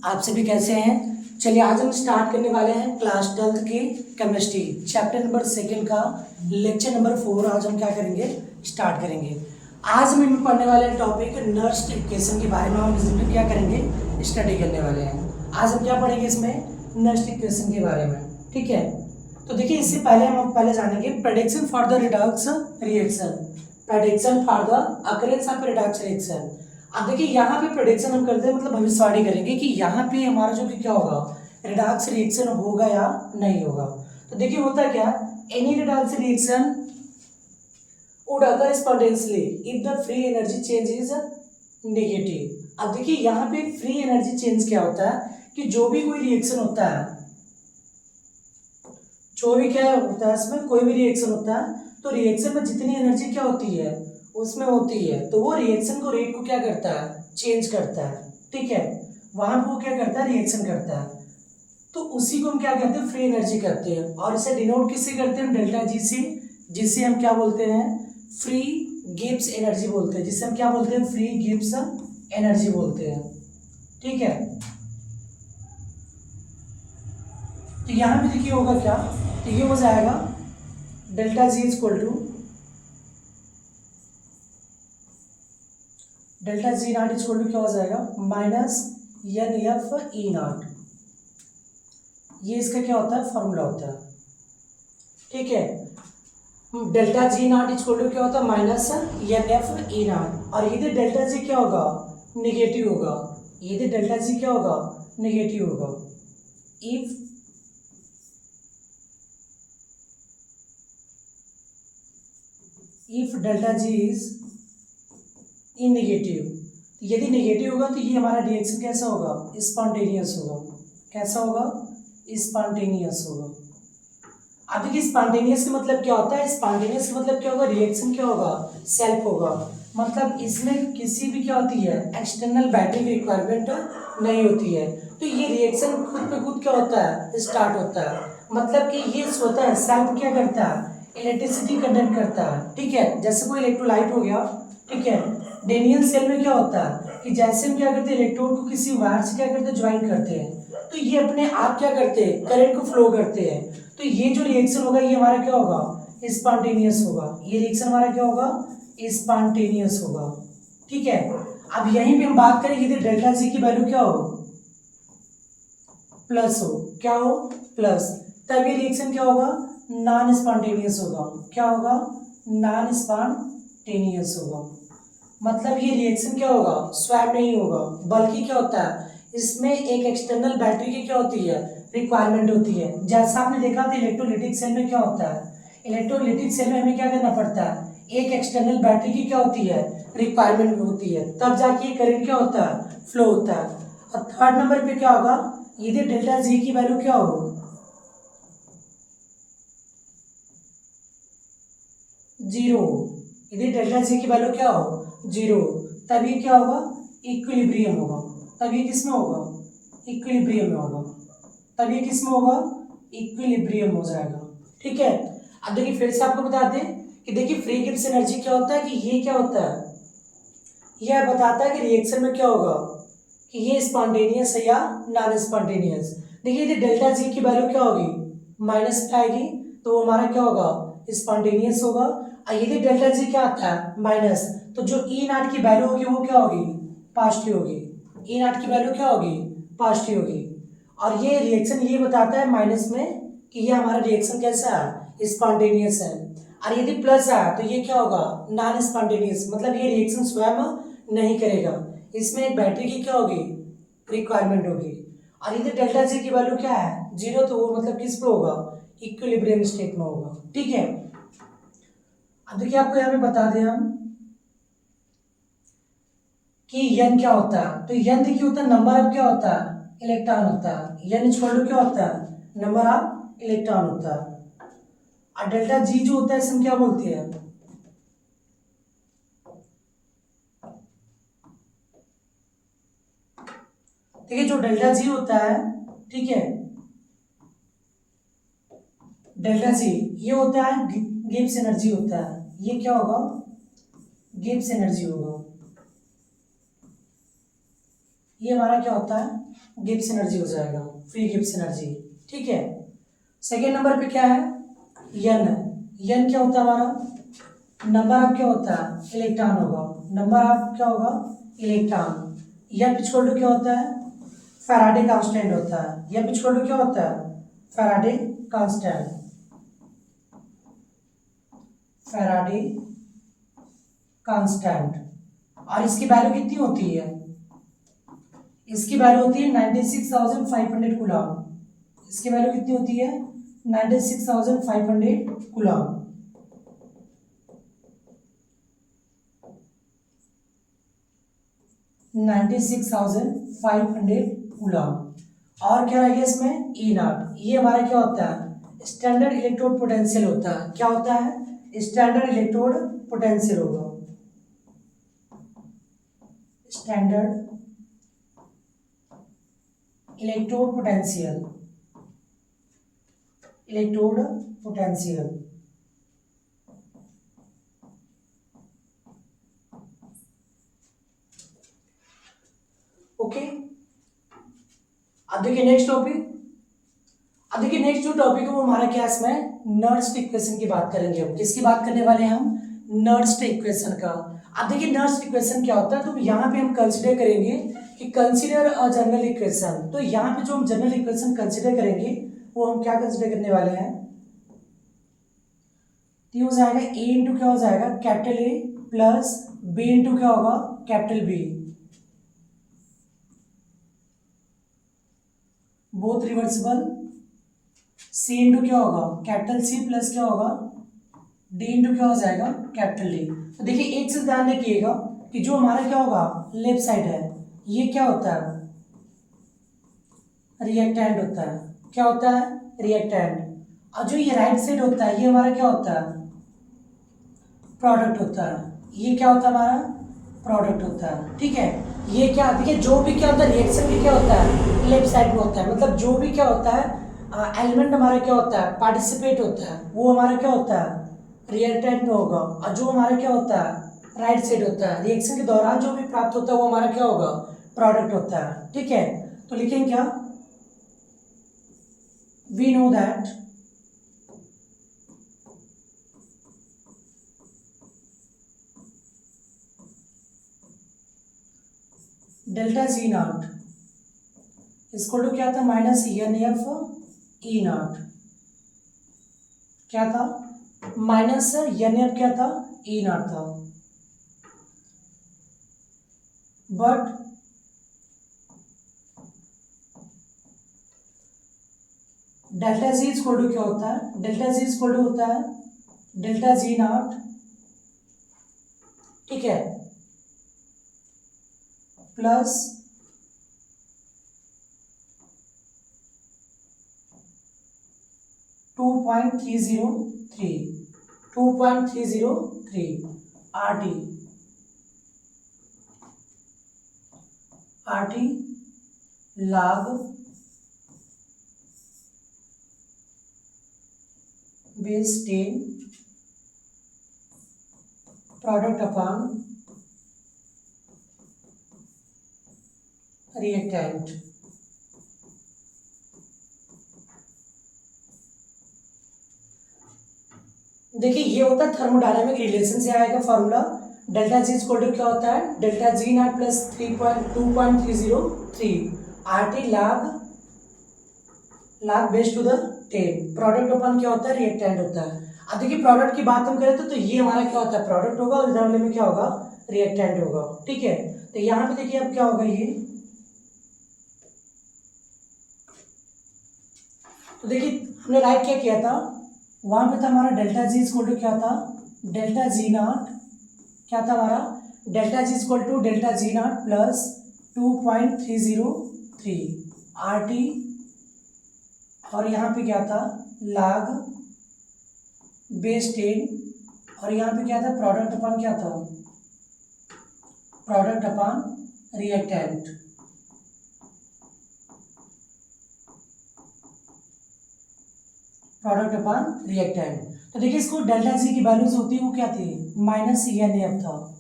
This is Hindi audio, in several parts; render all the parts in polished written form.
आप सभी कैसे हैं। चलिए आज हम स्टार्ट करने वाले हैं क्लास 12th की केमिस्ट्री चैप्टर नंबर 2 का लेक्चर नंबर 4। आज हम क्या करेंगे, स्टार्ट करेंगे। आज हम पढ़ने वाले हैं टॉपिक नर्स्ट इक्वेशन के बारे में। हम इसमें क्या करेंगे, स्टडी करने वाले हैं। आज हम क्या पढ़ेंगे इसमें, नर्स्ट इक्वेशन के बारे में। ठीक है, तो देखिए इससे पहले हम पहले जानेंगे prediction for the Redux reaction. Prediction for the occurrence of Redux reaction. अब देखिए यहाँ पे प्रेडिक्शन हम करते हैं, मतलब भविष्यवाणी करेंगे कि यहाँ पे हमारा जो कि क्या होगा, रिडक्स रिएक्शन होगा या नहीं होगा। तो देखिए होता क्या, any Redux reaction would occur spontaneously if the free energy change is negative। अब देखिए यहाँ पे फ्री एनर्जी चेंज क्या होता है कि जो भी कोई रिएक्शन होता है, जो भी क्या होता है इसमें कोई भी रिएक्शन होता है, तो रिएक्शन में जितनी एनर्जी क्या होती है उसमें होती है, तो वो रिएक्शन को रेट को क्या करता है, चेंज करता है। ठीक है, वहां वो क्या करता है, रिएक्शन करता है। तो उसी को हम क्या कहते हैं, फ्री एनर्जी करते हैं। और इसे डिनोट किससे करते हैं, डेल्टा जी से, जिससे हम क्या बोलते हैं, फ्री गिब्स एनर्जी बोलते हैं। जिससे हम क्या बोलते हैं, फ्री गिब्स एनर्जी बोलते हैं। ठीक है, तो यहां पे देखिए होगा क्या, तो ये हो जाएगा delta G equal to delta G not equal to क्या हो जाएगा, minus N F E not. ये इसका क्या होता है, फॉर्मूला होता है। ठीक है, delta G not equal to क्या होता है, minus N F E not. और यदि डेल्टा जी क्या होगा, निगेटिव होगा। यदि डेल्टा जी क्या होगा, निगेटिव होगा। If delta G is in negative, यदि नेगेटिव होगा तो ये हमारा रिएक्शन कैसा होगा, स्पॉन्टेनियस होगा। कैसा होगा, स्पॉन्टेनियस होगा। अब देखिए स्पॉन्टेनियस का मतलब क्या होता है, स्पॉन्टेनियस का मतलब क्या होगा, रिएक्शन क्या होगा, सेल्फ होगा। मतलब इसमें किसी भी क्या होती है, एक्सटर्नल बैटरी की रिक्वायरमेंट नहीं होती है। तो ये रिएक्शन खुद पे खुद क्या होता है, स्टार्ट होता है। मतलब कि ये स्वतः सेल्फ क्या करता है, इलेक्ट्रिसिटी कंडक्ट करता है। ठीक है, जैसे कोई इलेक्ट्रोलाइट हो गया। ठीक है, डेनियल सेल में क्या होता है कि जैसे हम क्या करते हैं, इलेक्ट्रोड को किसी वायर से क्या करते हैं, ज्वाइन करते हैं, तो ये अपने आप क्या करते हैं, करंट को फ्लो करते हैं। तो ये जो रिएक्शन होगा ये हमारा क्या होगा, स्पॉन्टेनियस होगा। ये रिएक्शन हमारा क्या होगा, स्पॉन्टेनियस होगा। ठीक है, अब यहीं पे हम बात करें यदि डेल्टा जी की वैल्यू क्या हो, प्लस हो। क्या हो, प्लस, तब ये रिएक्शन क्या होगा, नॉन स्पॉन्टेनियस होगा। क्या होगा, नॉन स्पॉन्टेनियस होगा। मतलब ये रिएक्शन क्या होगा, स्वयं नहीं होगा, बल्कि क्या होता है, इसमें एक एक्सटर्नल बैटरी की क्या होती है, रिक्वायरमेंट होती है। जैसा आपने देखा था इलेक्ट्रोलिटिक सेल में क्या होता है, इलेक्ट्रोलिटिक सेल में हमें क्या करना पड़ता है, एक एक्सटर्नल बैटरी की क्या होती है, रिक्वायरमेंट होती है, तब जाके ये करंट क्या होता है, फ्लो होता है। और थर्ड नंबर पे क्या होगा, यदि डेल्टा जी की वैल्यू क्या हो, जीरो। यदि डेल्टा जी की वैल्यू क्या हो, जीरो, तब ये क्या होगा, इक्विलिब्रियम होगा। तब ये किस में होगा, इक्विलिब्रियम में होगा। तब ये किस में होगा, इक्विलिब्रियम हो जाएगा। ठीक है, अब देखिए फिर से आपको बता दें कि देखिए फ्री गिब्स एनर्जी क्या होता है, कि ये क्या होता है, यह बताता है कि रिएक्शन में क्या होगा, कि ये स्पॉन्टेनियस है या नॉन स्पॉन्टेनियस। देखिए यदि डेल्टा जी की वैल्यू क्या होगी, माइनस में आएगी, तो वो हमारा क्या होगा, स्पॉन्टेनियस होगा। और यदि डेल्टा जी क्या आता है, माइनस, तो जो ई नॉट की वैल्यू होगी वो क्या होगी, पॉजिटिव होगी। ई नॉट की वैल्यू क्या होगी, पॉजिटिव होगी। और ये रिएक्शन ये बताता है माइनस में कि ये हमारा रिएक्शन कैसा है, स्पॉन्टेनियस है। और यदि प्लस है तो ये क्या होगा, नॉन स्पॉन्टेनियस, मतलब ये रिएक्शन स्वयं नहीं करेगा, इसमें एक बैटरी की क्या होगी, रिक्वायरमेंट होगी। और यदि डेल्टा जी की वैल्यू क्या है, जीरो, तो वो मतलब किस पे होगा, इक्विलिब्रियम स्टेट में होगा। ठीक है, अब देखिए आपको यहाँ पे बता दें हम कि यन क्या होता है। तो यन देखिए होता है नंबर ऑफ क्या होता है, इलेक्ट्रॉन होता है। यन इक्वल टू क्या होता है, नंबर ऑफ इलेक्ट्रॉन होता है। और डेल्टा जी जो होता है इसे हम क्या बोलते हैं, देखिए जो डेल्टा जी होता है, ठीक है, डेल्टा जी ये होता है गिब्स एनर्जी होता है। ये क्या होगा, गिब्स एनर्जी होगा। ये हमारा क्या होता है, गिब्स एनर्जी हो जाएगा, फ्री गिब्स एनर्जी। ठीक है, सेकेंड नंबर पे क्या है, यन। यन क्या होता है हमारा, नंबर ऑफ क्या होता है, इलेक्ट्रॉन होगा, नंबर ऑफ क्या होगा, इलेक्ट्रॉन। यन इक्वल टू क्या होता है, फैराडे कांस्टेंट होता है। यन इक्वल टू क्या होता है, फैराडे कांस्टेंट, फैराडे कांस्टेंट। और इसकी वैल्यू कितनी होती है, इसकी वैल्यू होती है 96,500 कूलम। इसकी वैल्यू कितनी होती है, 96,500 कूलम। कूलम। और क्या रहेगा इसमें, ई नॉट। ये हमारा क्या होता है, स्टैंडर्ड इलेक्ट्रोड पोटेंशियल होता है। क्या होता है, स्टैंडर्ड इलेक्ट्रोड पोटेंशियल होगा, standard electrode potential, electrode potential. Okay, अब देखिए नेक्स्ट टॉपिक। अब देखिए नेक्स्ट जो टॉपिक है वो हमारा क्या, इसमें नर्स्ट इक्वेशन की बात करेंगे हम। किसकी बात करने वाले हैं हम, नर्स्ट इक्वेशन का। अब देखिए नर्स्ट इक्वेशन क्या होता है, तो यहाँ पे हम कंसीडर करेंगे कि कंसीडर अ जनरल इक्वेशन। तो यहाँ पे जो हम जनरल इक्वेशन कंसीडर करेंगे वो हम क्या कंसीडर करने वाले हैं, तो हो जाएगा ए इंटू क्या हो जाएगा, capital A plus B into क्या होगा, capital B, both reversible. C into क्या होगा, कैपिटल सी प्लस क्या होगा, डी इंटू क्या हो जाएगा, कैपिटल डी। तो देखिए एक चीज ध्यान रखिएगा कि जो हमारा क्या होगा लेफ्ट साइड है, ये क्या होता है, रिएक्टेंट होता है। क्या होता है, रिएक्टेंट। और जो ये राइट साइड होता है, ये हमारा क्या होता है, प्रोडक्ट होता है। ये क्या होता है हमारा, प्रोडक्ट होता है। ठीक है, ये क्या, देखिए जो भी क्या होता है रिएक्शन भी क्या होता है, लेफ्ट साइड में होता है। मतलब जो भी क्या होता है एलिमेंट हमारा क्या होता है, पार्टिसिपेट होता है, वो हमारा क्या होता है, रिएक्टेंट में होगा। और जो हमारा क्या होता है राइट साइड होता है, रिएक्शन के दौरान जो भी प्राप्त होता है वो हमारा क्या होगा, प्रोडक्ट होता है। ठीक है, तो लिखेंगे क्या, we know that delta G not इसको तो क्या था, minus N F E not. क्या था, माइनस एन एफ क्या था, ई नॉट था। But delta G equal to क्या होता है, डेल्टा जी इक्वल टू होता है डेल्टा जी नॉट। ठीक है, plus two point three zero three R T log base 10 product upon reactant। देखिए ये होता है थर्मोडायनामिक रिलेशन से आएगा formula. Delta G equal to क्या होता है, delta G not plus 2.303 R T log base to the 10 product upon क्या होता है, रिएक्टेंट होता है। अब देखिए प्रोडक्ट की बात हम करें तो ये हमारा क्या होता है, प्रोडक्ट होगा और इधर वाले में क्या होगा, रिएक्टेंट होगा। ठीक है, तो यहाँ पे देखिए अब क्या होगा ये, तो देखिए हमने राइट क्या किया था, वहां पे था हमारा डेल्टा जी इक्वल टू क्या था, डेल्टा जी नॉट क्या था हमारा, delta G equal to delta G not plus 2.303 R T, और यहाँ पे क्या था log बेस 10, और यहाँ पे क्या था प्रोडक्ट अपॉन क्या था, product upon reactant. Product upon reactant. तो देखिए इसको डेल्टा जी की वैल्यूज होती है वो क्या थी, माइनस एन एफ था,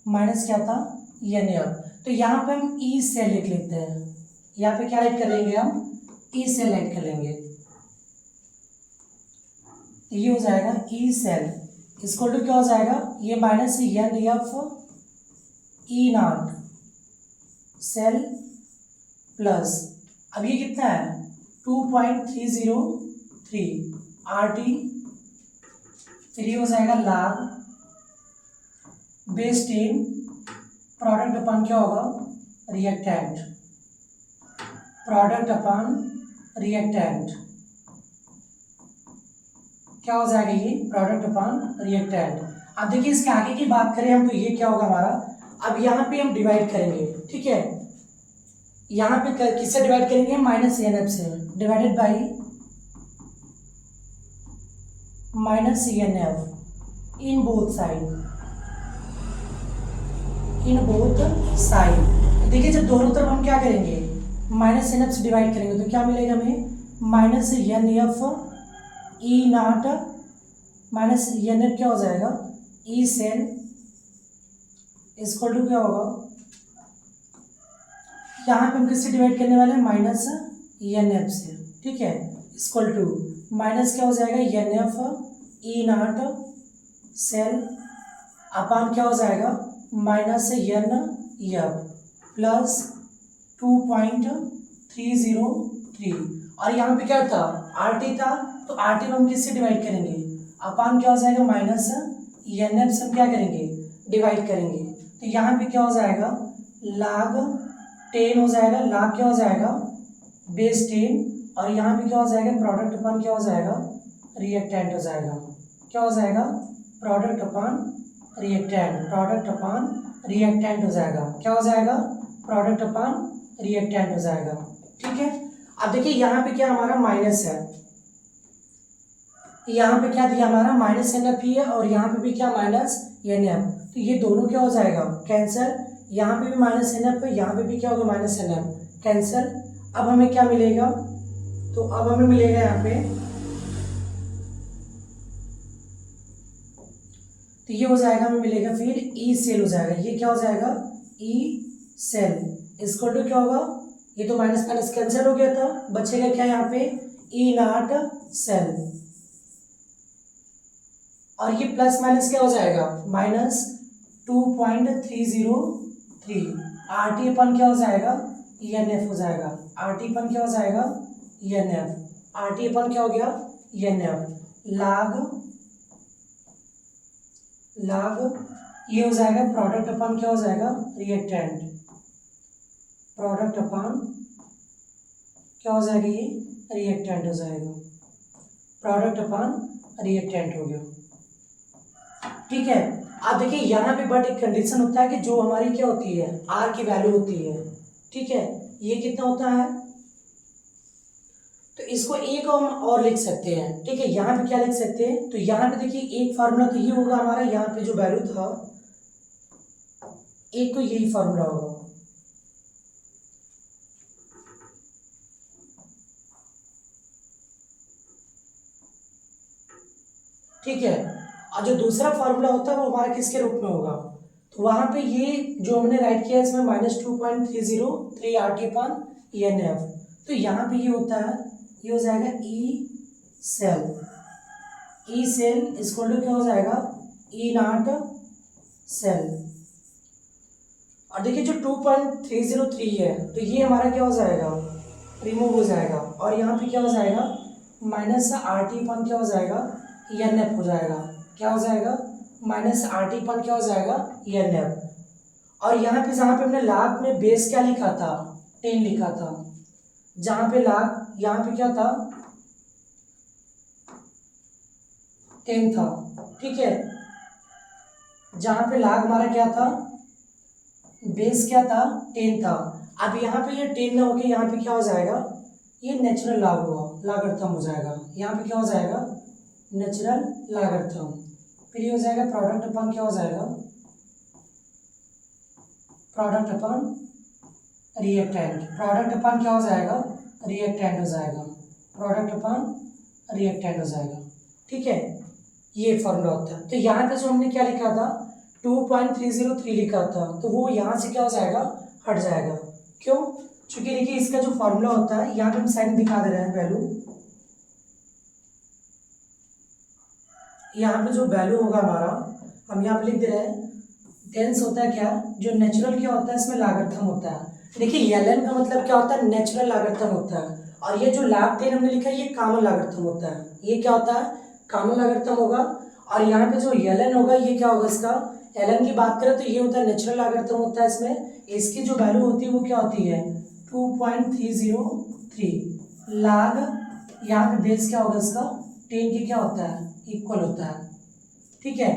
माइनस क्या था एन एफ। तो यहाँ पे हम ई सेल लिख लेते हैं, यहाँ पे क्या राइट कर लेंगे हम, ई सेल राइट कर लेंगे। ये हो जाएगा ई सेल इसको टू क्या हो जाएगा, ये minus N F E not cell plus, अब ये कितना है 2.303 आर टी, फिर ये हो जाएगा लाग बेस 10 प्रोडक्ट अपन क्या होगा रिएक्टेंट, प्रोडक्ट अपन रिएक्टेंट क्या हो जाएगा ये प्रोडक्ट अपन रिएक्टेंट। अब देखिए इसके आगे की बात करें हम तो ये क्या होगा हमारा, अब यहाँ पे हम डिवाइड करेंगे, ठीक है, यहाँ पे किससे डिवाइड करेंगे, माइनस एन एफ से, divided by minus N F in both side, in both side. देखिए जब दोनों तरफ हम क्या करेंगे माइनस एन एफ से डिवाइड करेंगे तो क्या मिलेगा हमें, minus N F E not minus N F क्या हो जाएगा ई सेल इक्वल टू क्या होगा, यहाँ पे हम किससे डिवाइड करने वाले हैं माइनस एन एफ से, ठीक है, इक्वल टू माइनस क्या हो जाएगा N F E not cell upon क्या हो जाएगा माइनस एन एफ प्लस 2.303 और यहाँ पे क्या था आर टी था, तो आर टी हम किससे डिवाइड करेंगे, अपान क्या हो जाएगा माइनस एन एफ से हम क्या करेंगे डिवाइड करेंगे, तो यहाँ पे क्या हो जाएगा लाग 10 हो जाएगा, लाग क्या हो जाएगा बेस 10 और यहाँ पे क्या हो जाएगा प्रोडक्ट अपन क्या हो जाएगा रिएक्टेंट हो जाएगा, क्या हो जाएगा product upon reactant, product upon reactant हो जाएगा, क्या हो जाएगा प्रोडक्ट अपन रिएक्टेंट हो जाएगा, ठीक है। अब देखिए यहाँ पे क्या हमारा माइनस है, यहाँ पे क्या दिया हमारा माइनस एन एफ ही है और यहाँ पे भी क्या माइनस एन एफ, तो ये दोनों क्या हो जाएगा कैंसिल, यहाँ पे भी माइनस एन एफ है, यहाँ पे भी क्या होगा माइनस एन एफ कैंसिल। अब हमें क्या मिलेगा, तो अब हमें मिलेगा यहाँ पे, तो ये हो जाएगा हमें मिलेगा फिर ई सेल हो जाएगा, ये क्या हो जाएगा ई सेल इसको टू क्या होगा, ये तो माइनस माइनस कैंसिल हो गया था, बचेगा क्या यहाँ पे ई नॉट सेल और ये प्लस माइनस क्या हो जाएगा माइनस 2.303 आर टी अपन क्या हो जाएगा ई एन एफ हो जाएगा, आर टी अपन क्या हो जाएगा E N F, R T upon क्या हो गया ई एन एफ लाग ये हो जाएगा प्रोडक्ट अपन क्या हो जाएगा रिएक्टेंट, प्रोडक्ट अपन क्या हो जाएगा ये रिएक्टेंट हो जाएगा, प्रोडक्ट अपन रिएक्टेंट हो गया, ठीक है। अब देखिए यहाँ पे बट एक कंडीशन होता है कि जो हमारी क्या होती है आर की वैल्यू होती है, ठीक है, ये कितना होता है, तो इसको एक हम और लिख सकते हैं, ठीक है, यहाँ पे क्या लिख सकते हैं, तो यहाँ पे देखिए एक फार्मूला तो ये होगा हमारा, यहाँ पे जो वैल्यू था एक तो यही फार्मूला होगा, ठीक है, और जो दूसरा फार्मूला होता है वो हमारा किसके रूप में होगा, तो वहां पे ये जो हमने राइट किया इसमें माइनस 2.303 आर टी अपन ई एन एफ, तो यहाँ पे ये होता है ये हो जाएगा ई सेल इक्वल टू क्या हो जाएगा ई नॉट सेल, और देखिए जो 2.303 है तो ये हमारा क्या हो जाएगा रिमूव हो जाएगा और यहाँ पे क्या हो जाएगा माइनस आर टी अपन क्या हो जाएगा ई एन एफ हो जाएगा, क्या हो जाएगा माइनस आर टी अपन क्या हो जाएगा ई एन एफ, और यहाँ पे जहाँ पे हमने लाग में बेस क्या लिखा था 10 लिखा था, जहाँ पे लाग यहाँ पे क्या था 10 था, ठीक है, जहाँ पे लाग हमारा क्या था बेस क्या था 10 था, अब यहाँ पे ये 10 ना होके यहाँ पे क्या हो जाएगा ये नेचुरल लॉग होगा, लॉगरिथम हो जाएगा, यहाँ पे क्या हो जाएगा नेचुरल लॉगरिथम, फिर ये हो जाएगा प्रोडक्ट अपन क्या हो जाएगा product upon reactant, product upon क्या हो जाएगा रिएक्टेंट हो जाएगा, प्रोडक्ट अपन रिएक्टेंट हो जाएगा, ठीक है, ये फॉर्मूला होता है। तो यहाँ पे जो हमने क्या लिखा था 2.303 लिखा था, तो वो यहाँ से क्या हो जाएगा हट जाएगा। क्यों? क्योंकि देखिए इसका जो फॉर्मूला होता है यहाँ पे हम साइन दिखा दे रहे हैं वैल्यू, यहाँ पे जो वैल्यू होगा हमारा हम यहाँ पे लिख दे रहे हैं। टेंस होता है क्या, जो नेचुरल क्या होता है इसमें लागर्थम होता है। देखिए ln का मतलब क्या होता है, नेचुरल लागर्थम होता है। और ये जो लाग 10 हमने लिखा है ये कॉमन लागर्थम होता है। ये क्या होता है, कॉमन लागर्थम होगा। और यहाँ पे जो ln होगा ये क्या होगा, इसका ln की बात करें तो ये होता है नेचुरल लागर्थम होता है। इसमें इसकी जो वैल्यू होती है वो क्या होती है 2.303 लाग, यहाँ पे बेस क्या होगा इसका 10 की क्या होता है इक्वल होता है। ठीक है,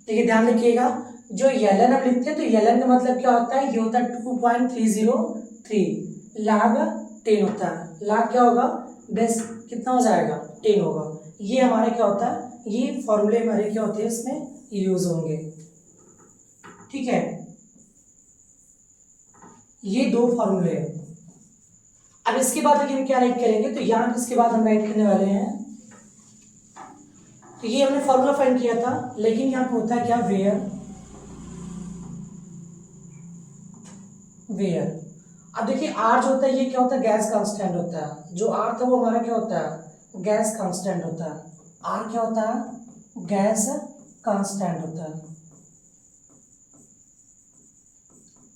देखिए ध्यान रखिएगा जो ln हम लिखते हैं तो ln का मतलब क्या होता है, ये होता है 2.303 लाग 10 होता है। लाग क्या होगा, बेस कितना हो जाएगा 10 होगा। ये हमारे क्या होता है, ये फॉर्मूले हमारे क्या होते हैं इसमें यूज होंगे। ठीक है, ये दो फॉर्मूले हैं। अब इसके बाद लेकिन क्या राइट करेंगे, तो यहाँ इसके बाद हम राइट करने वाले हैं। तो ये हमने फॉर्मूला फाइंड किया था, लेकिन यहाँ पे होता है क्या वेयर। अब देखिए आर जो होता है ये क्या होता है, गैस कांस्टेंट होता है। जो आर था वो हमारा क्या होता है, गैस कांस्टेंट होता है। आर क्या होता है, गैस कांस्टेंट होता है।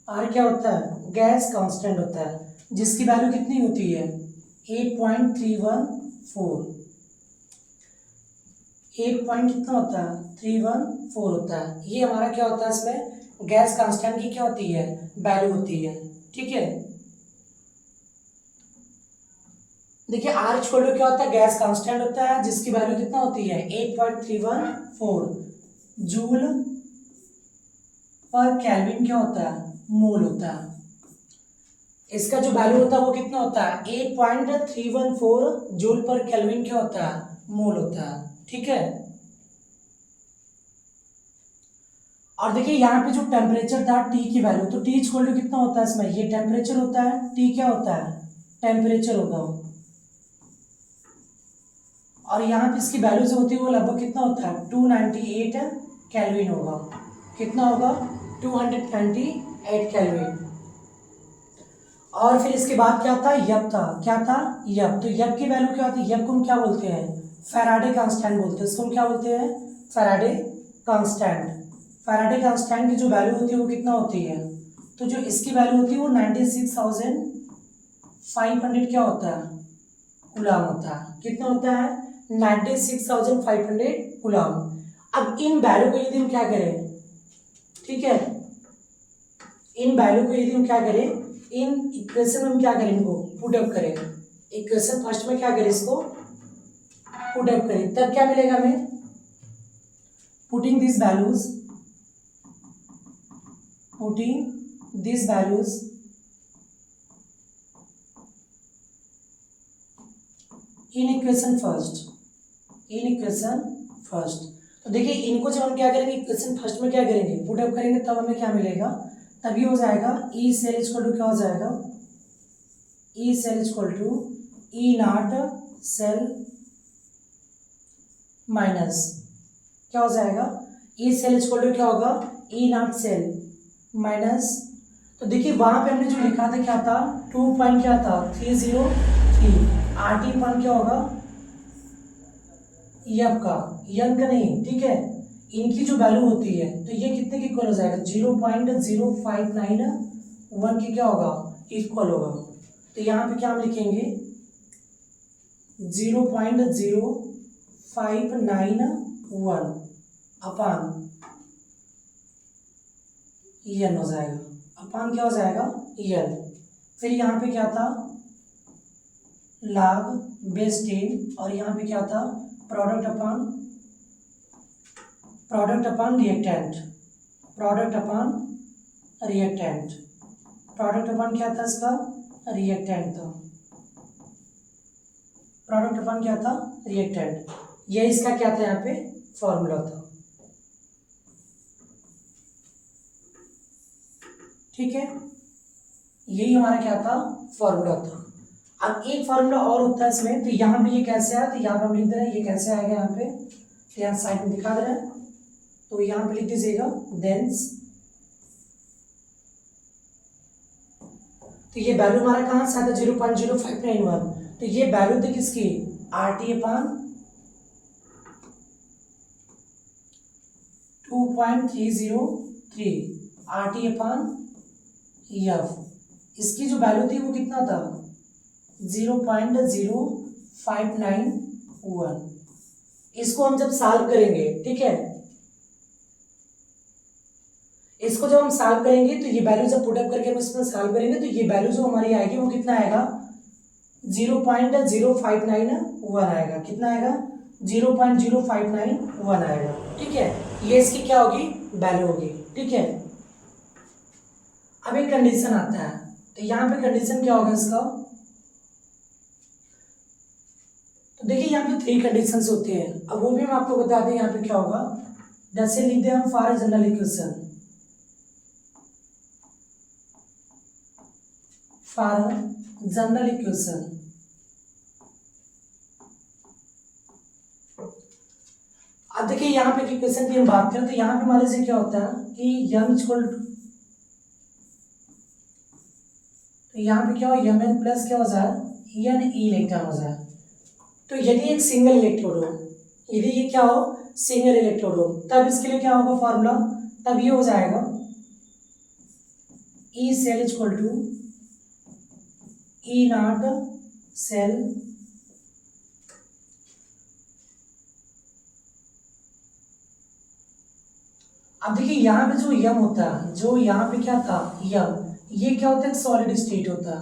आर क्या होता है, गैस कांस्टेंट होता है, जिसकी वैल्यू कितनी होती है 8.314। 8 पॉइंट कितना होता है 314 होता है। ये हमारा क्या होता है, इसमें गैस कांस्टेंट की क्या होती है वैल्यू होती है। ठीक है, देखिए आर इक्वल टू क्या होता है, गैस कांस्टेंट होता है जिसकी वैल्यू कितना होती है 8.314 जूल पर केल्विन क्या होता है मोल होता है। इसका जो वैल्यू होता है वो कितना होता है 8.314 जूल पर केल्विन क्या होता है मोल होता है। ठीक है, और देखिए यहाँ पे जो टेम्परेचर था टी की वैल्यू, तो टी इक्वल टू कितना होता है इसमें, ये टेम्परेचर होता है, टी क्या होता है टेम्परेचर होगा। और यहाँ पे इसकी वैल्यू जो होती है वो लगभग कितना होता है 298 केल्विन होगा। कितना होगा 298 केल्विन। और फिर इसके बाद क्या था, यप था, क्या था यप। तो यप की वैल्यू क्या होती है, यप को हम क्या बोलते हैं फैराडे कांस्टेंट बोलते हैं। इसको हम क्या बोलते हैं फैराडे कांस्टेंट। फैराडे कांस्टेंट की जो वैल्यू होती है वो कितना होती है, तो जो इसकी वैल्यू होती है वो 96,500 क्या होता है गुलाम होता है। कितना होता है 96,500 गुलाम। अब इन वैल्यू को यदि हम क्या करें, ठीक है, इन वैल्यू को यदि हम क्या करें, इन इक्वेशन में हम क्या करें इनको पुट अप करें। इक्वेशन फर्स्ट में क्या करें, इसको पुट अप करें, तब क्या मिलेगा हमें, putting this values in equation first. तो देखिए इनको जब हम क्या करेंगे इक्वेशन फर्स्ट में क्या करेंगे पुट अप करेंगे, तब हमें क्या मिलेगा, तभी हो जाएगा ई सेल इक्वल टू क्या हो जाएगा, E cell equal to E not cell minus क्या हो जाएगा, ई सेल इक्वल टू क्या होगा ई नॉट सेल माइनस। तो देखिए वहां पे हमने जो लिखा था क्या था 2.303 आर टी पॉइंट क्या होगा यप का, यंग का नहीं। ठीक है, इनकी जो वैल्यू होती है तो ये कितने की इक्वल हो जाएगा 0.0591 की क्या होगा इक्वल होगा। तो यहाँ पे क्या हम लिखेंगे 0.0591 अपान एन हो जाएगा, अपान क्या हो जाएगा एन। फिर यहाँ पे क्या था लाग बेस 10 और यहाँ पे क्या था product upon reactant, product upon क्या था इसका रिएक्टेंट था, प्रोडक्ट अपॉन क्या था रिएक्टेंट। ये इसका क्या था यहाँ पे फॉर्मूला था। ठीक है, यही हमारा क्या था फॉर्मूला था। अब एक फॉर्मूला और होता है इसमें, तो यहाँ पे ये कैसे आया, तो यहाँ पे हम लिख दे रहे हैं ये कैसे आएगा यहाँ पे, तो यहाँ साइड में दिखा दे रहे हैं, तो यहाँ पे लिख दीजिएगा देंस तो ये वैल्यू हमारा कहाँ से आता है 0.0591, तो ये वैल्यू थी किसकी RT अपान 2.303 RT अपान F। इसकी जो वैल्यू थी वो कितना था 0.0591। इसको हम जब सॉल्व करेंगे, ठीक है, इसको जब हम सॉल्व करेंगे तो ये वैल्यू जब पुट अप करके हम इसमें सॉल्व करेंगे तो ये वैल्यू जो हमारी आएगी वो कितना आएगा 0.0591 आएगा। कितना आएगा 0.0591 आएगा, ठीक है। ये इसकी क्या होगी वैल्यू होगी, ठीक है। अब एक कंडीशन आता है, तो यहाँ पे कंडीशन क्या होगा इसका, तो देखिए यहाँ पे 3 कंडीशंस होते हैं। अब वो भी हम आपको बता दें यहाँ पे क्या होगा। जैसे लिख दें हम for general equation, for general equation, अब देखिए यहाँ पे इक्वेशन की हम बात करें तो यहाँ पे हमारे से क्या होता है कि m इक्वल टू, तो यहाँ पे क्या हो mn प्लस क्या हो जाए n इलेक्ट्रॉन हो जाए। तो यदि एक सिंगल इलेक्ट्रोड हो, यदि ये क्या हो सिंगल इलेक्ट्रोड हो, तब इसके लिए क्या होगा फॉर्मूला, तब ये हो जाएगा E cell equal to E not cell अब देखिए यहाँ पे जो यम होता है, जो यहाँ पे क्या था यम, ये क्या होता है सॉलिड स्टेट होता है।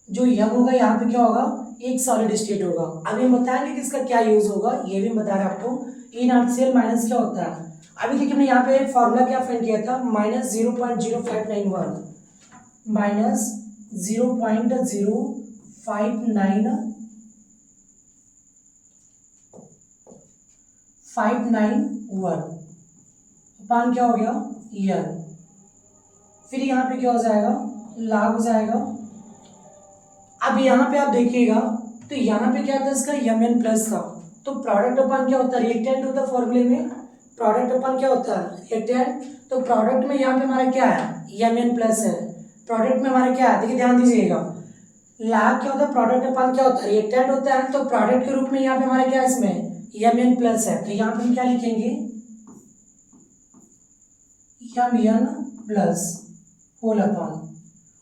जो यम होगा यहाँ पे क्या होगा एक सॉलिड स्टेट होगा। अभी हम बताएंगे कि इसका क्या यूज होगा, ये भी बता रहे आपको। ई नॉट सेल माइनस क्या होता है, अभी देखिए हमने यहाँ पे फॉर्मूला क्या फाइंड किया था -0.0591 माइनस 0.0591 अपान क्या हो गया ईयर, फिर यहाँ पे क्या हो जाएगा लाग हो जाएगा। अब यहाँ पे आप देखिएगा तो यहाँ पे क्या था इसका mn प्लस का, तो प्रोडक्ट अपान क्या होता है रिएक्टेंट होता है फॉर्मूले में, प्रोडक्ट अपान क्या होता है रिएक्टेंट। तो प्रोडक्ट में यहाँ पे हमारा क्या है mn प्लस है, प्रोडक्ट में हमारा क्या है देखिए ध्यान दीजिएगा, लाग क्या होता है प्रोडक्ट अपान क्या होता है रिएक्टेंट होता है, तो प्रोडक्ट के रूप में यहाँ पे हमारा क्या है इसमें mn प्लस है। तो यहाँ पे हम क्या लिखेंगे mn प्लस होल अपॉन,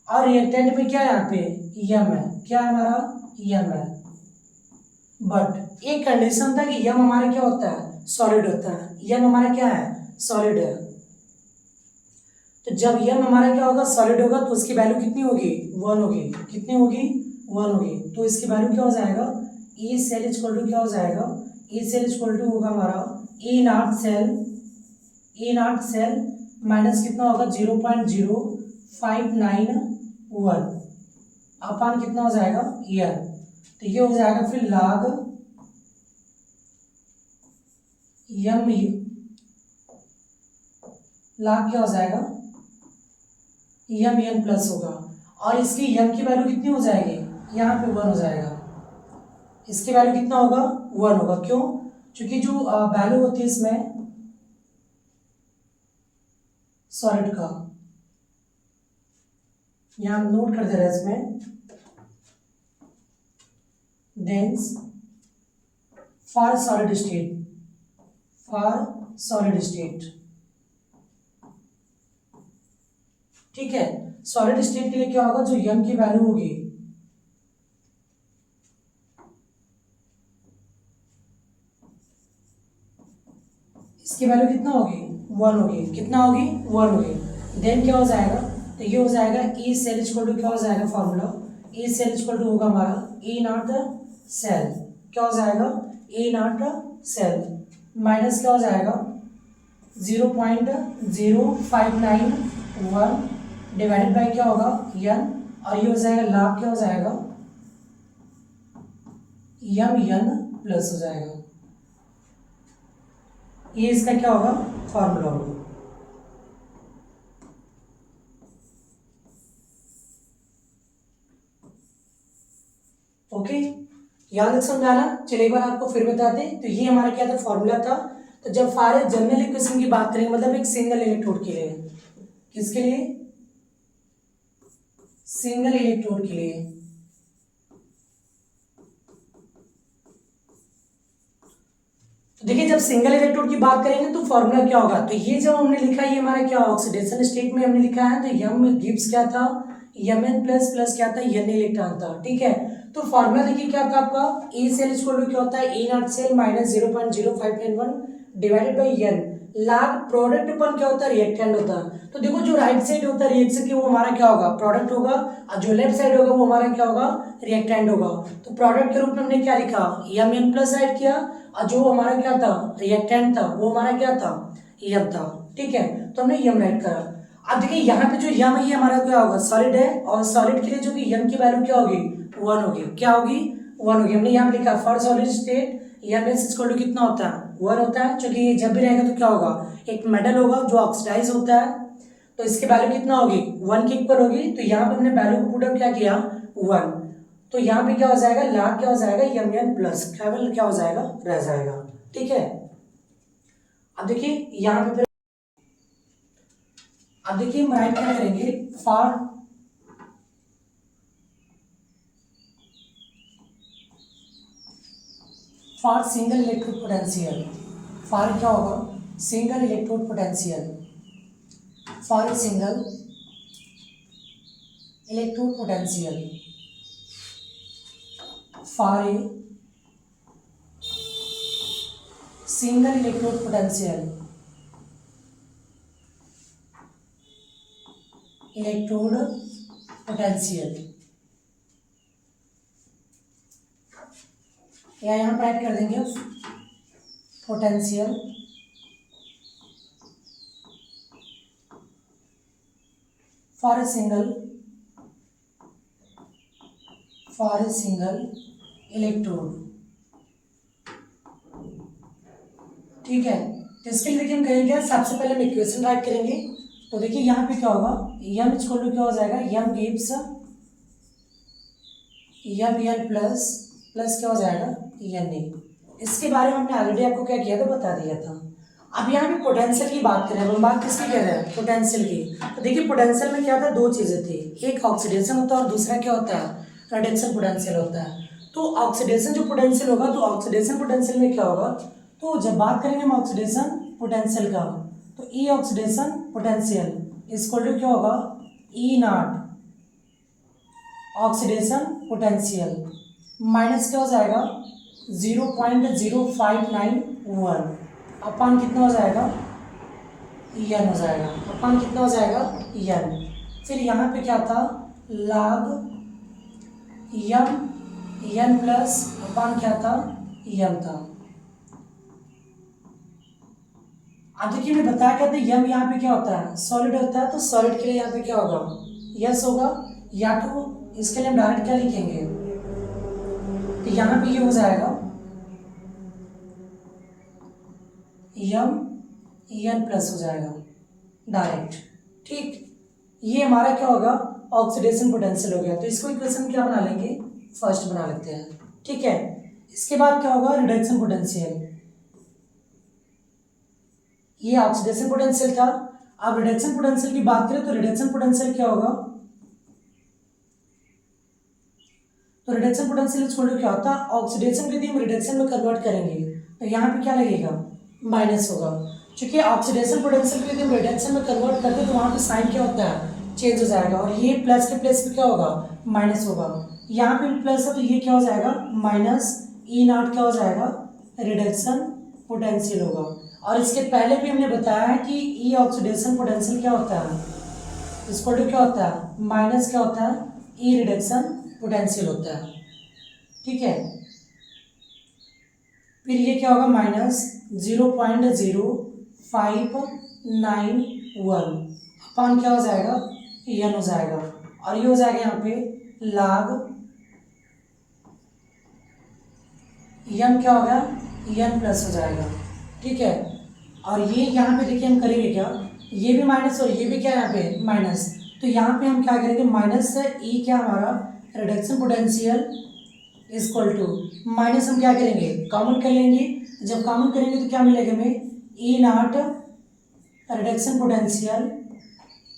और रिएक्टेंट में क्या है यहाँ पे यम है, क्या है हमारा यम है। बट एक कंडीशन था कि यम हमारा क्या होता है सॉलिड होता है, यम हमारा क्या है सॉलिड है। तो जब यम हमारा क्या होगा सॉलिड होगा तो उसकी वैल्यू कितनी होगी 1 होगी, कितनी होगी 1 होगी। तो इसकी वैल्यू क्या हो जाएगा ई सेल इक्वल टू क्या हो जाएगा, ई सेल इक्वल टू होगा हमारा ई नॉट सेल माइनस कितना होगा 0.0591 अपान कितना हो जाएगा ईयर। तो ये हो जाएगा फिर लाग यम, लाग क्या हो जाएगा यम एन प्लस होगा, और इसकी यम की वैल्यू कितनी हो जाएगी यहाँ पे 1 हो जाएगा। इसकी वैल्यू कितना होगा 1 होगा, क्यों क्योंकि जो वैल्यू होती है इसमें सॉलिड का, यहाँ हम नोट कर दे रहे हैं इसमें देंस फॉर सॉलिड स्टेट, ठीक है। सॉलिड स्टेट के लिए क्या होगा जो यम की वैल्यू होगी इसकी वैल्यू कितना होगी 1 होगी, कितना होगी 1 होगी। देन क्या हो जाएगा तो ये हो जाएगा ई सेल इक्वल टू क्या हो जाएगा formula E cell equal to होगा हमारा ई नॉट सेल, क्या हो जाएगा ई नॉट सेल माइनस क्या हो जाएगा 0.0591 डिवाइडेड बाई क्या होगा यन, और ये हो जाएगा लाभ क्या हो जाएगा यम यन प्लस हो जाएगा। ये इसका क्या होगा फॉर्मूला होगा। ओके याद समझाना। चलिए एक बार आपको फिर बताते हैं। तो ये हमारा क्या था फॉर्मूला था। तो जब सारे जनरल इक्वेशन की बात करेंगे मतलब एक सिंगल इलेक्ट्रोड के लिए, किसके लिए सिंगल इलेक्ट्रोड के लिए। तो देखिए जब सिंगल इलेक्ट्रोड की बात करेंगे तो फॉर्मूला क्या होगा, तो ये जब हमने लिखा है ये हमारा क्या ऑक्सीडेशन स्टेट में हमने लिखा है, तो यम गिब्स क्या था, Mn प्लस प्लस क्या था, N इलेक्ट्रॉन था। ठीक है, तो फॉर्मूला देखिए क्या था आपका, ए सेल इक्वल टू क्या होता है, E not cell minus 0.0591 divided by N, log product upon क्या होता है, रिएक्टेंट होता है। तो देखो जो राइट साइड होता है रिएक्शन की वो हमारा क्या होगा, प्रोडक्ट होगा, और जो लेफ्ट साइड होगा वो हमारा क्या होगा, रिएक्टेंट होगा। तो प्रोडक्ट के रूप में हमने क्या लिखा, Mn प्लस राइट किया, और जो हमारा क्या था, रिएक्टेंट था, वो हमारा क्या था, यम था। ठीक है, तो हमने यम राइट करा। अब देखिए यहाँ पे जो यम है ये हमारा क्या होगा, सॉलिड है, और सॉलिड के लिए जो कि यम की वैल्यू क्या होगी, 1 होगी। क्या होगी, 1 होगी। हमने यहाँ पे लिखा फॉर सॉलिड स्टेट यम इज इक्वल टू कितना होता है, 1 होता है। क्योंकि ये जब भी रहेगा तो क्या होगा, एक मेटल होगा जो ऑक्सीडाइज होता है, तो इसकी वैल्यू कितना होगी, 1 के इक्वल होगी। तो यहाँ पे हमने वैल्यू को पुट अप क्या किया, 1। तो यहाँ पे क्या हो जाएगा, लाग क्या हो जाएगा, Mn प्लस केवल क्या हो जाएगा, रह जाएगा। ठीक है, अब देखिए यहाँ पे, अब देखिए हम राइट क्या करेंगे, for single electrode potential, for क्या होगा, single electrode potential, for single electrode potential, for a single electrode potential, electrode potential, या यहाँ पर ऐड कर देंगे potential for a single electrode. ठीक है, तो इसके लिए देखिए हम करेंगे, सबसे पहले हम इक्वेशन राइट करेंगे। तो देखिए यहाँ पे क्या होगा, यम इक्वल टू क्या हो जाएगा, यम गिव्स Mn प्लस प्लस क्या हो जाएगा, Na। इसके बारे में हमने ऑलरेडी आपको क्या किया था, बता दिया था। अब यहाँ पे पोटेंशियल की बात करें, हम बात किसकी कर रहे हैं, पोटेंशियल की। तो देखिए पोटेंशियल में क्या था, दो चीज़ें थी, एक ऑक्सीडेशन होता है और दूसरा क्या होता है, रिडक्शन पोटेंशियल होता है। तो ऑक्सीडेशन जो पोटेंशियल होगा, तो ऑक्सीडेशन पोटेंशियल में क्या होगा, तो जब बात करेंगे हम ऑक्सीडेशन पोटेंशियल का, तो ई ऑक्सीडेशन पोटेंशियल इक्वल टू क्या होगा, ई नॉट ऑक्सीडेशन पोटेंशियल माइनस क्या हो जाएगा, 0.0591 अपान कितना हो जाएगा, एन हो जाएगा, अपान कितना हो जाएगा, एन। फिर यहाँ पे क्या था, लाग यम एन प्लस अपान क्या था, यम था। अब देखिए मैं बताया क्या था, यम यहाँ पे क्या होता है, सॉलिड होता है, तो सॉलिड के लिए यहाँ पे क्या होगा, यस होगा, या तो इसके लिए हम डायरेक्ट क्या लिखेंगे, तो यहाँ पे ये हो जाएगा यम एन प्लस हो जाएगा डायरेक्ट। ठीक, ये हमारा क्या होगा, ऑक्सीडेशन पोटेंशियल हो गया। तो इसको इक्वेशन क्या बना लेंगे, फर्स्ट बना लेते हैं। ठीक है, इसके बाद क्या होगा, रिडक्शन पोटेंशियल, ये ऑक्सीडेशन पोटेंशियल था। अब रिडक्शन पोटेंशियल की बात करें तो रिडक्शन पोटेंशियल क्या होगा, तो रिडक्शन पोटेंशियल इक्वल टू क्या होता है, ऑक्सीडेशन को यदि हम रिडक्शन में कन्वर्ट करेंगे तो यहाँ पे क्या लगेगा, माइनस होगा। क्योंकि ऑक्सीडेशन पोटेंशियल को यदि हम रिडक्शन में कन्वर्ट करते हैं तो वहाँ पे साइन क्या होता है, चेंज हो जाएगा, और ये प्लस के प्लस में क्या होगा, माइनस होगा। यहाँ पे प्लस है तो ये क्या हो जाएगा, माइनस ई नॉट क्या हो जाएगा, रिडक्शन पोटेंशियल होगा। और इसके पहले भी हमने बताया है कि ई ऑक्सीडेशन पोटेंशियल क्या होता है, इक्वल टू क्या होता है, माइनस क्या होता है, ई रिडक्शन पोटेंशियल होता है। ठीक है, फिर ये क्या होगा, माइनस 0.0591 अपान क्या हो जाएगा, एन हो जाएगा, और ये हो जाएगा यहाँ पे लाग एन क्या होगा, एन प्लस हो जाएगा। ठीक है, और ये यहाँ पे देखिए हम करेंगे क्या, ये भी माइनस और ये भी क्या यहाँ पे माइनस, तो यहाँ पे हम क्या करेंगे, माइनस से ई क्या हमारा reduction potential equal to minus हम क्या करेंगे, कॉमन कर लेंगे। जब कॉमन करेंगे तो क्या मिलेगा हमें, E not reduction potential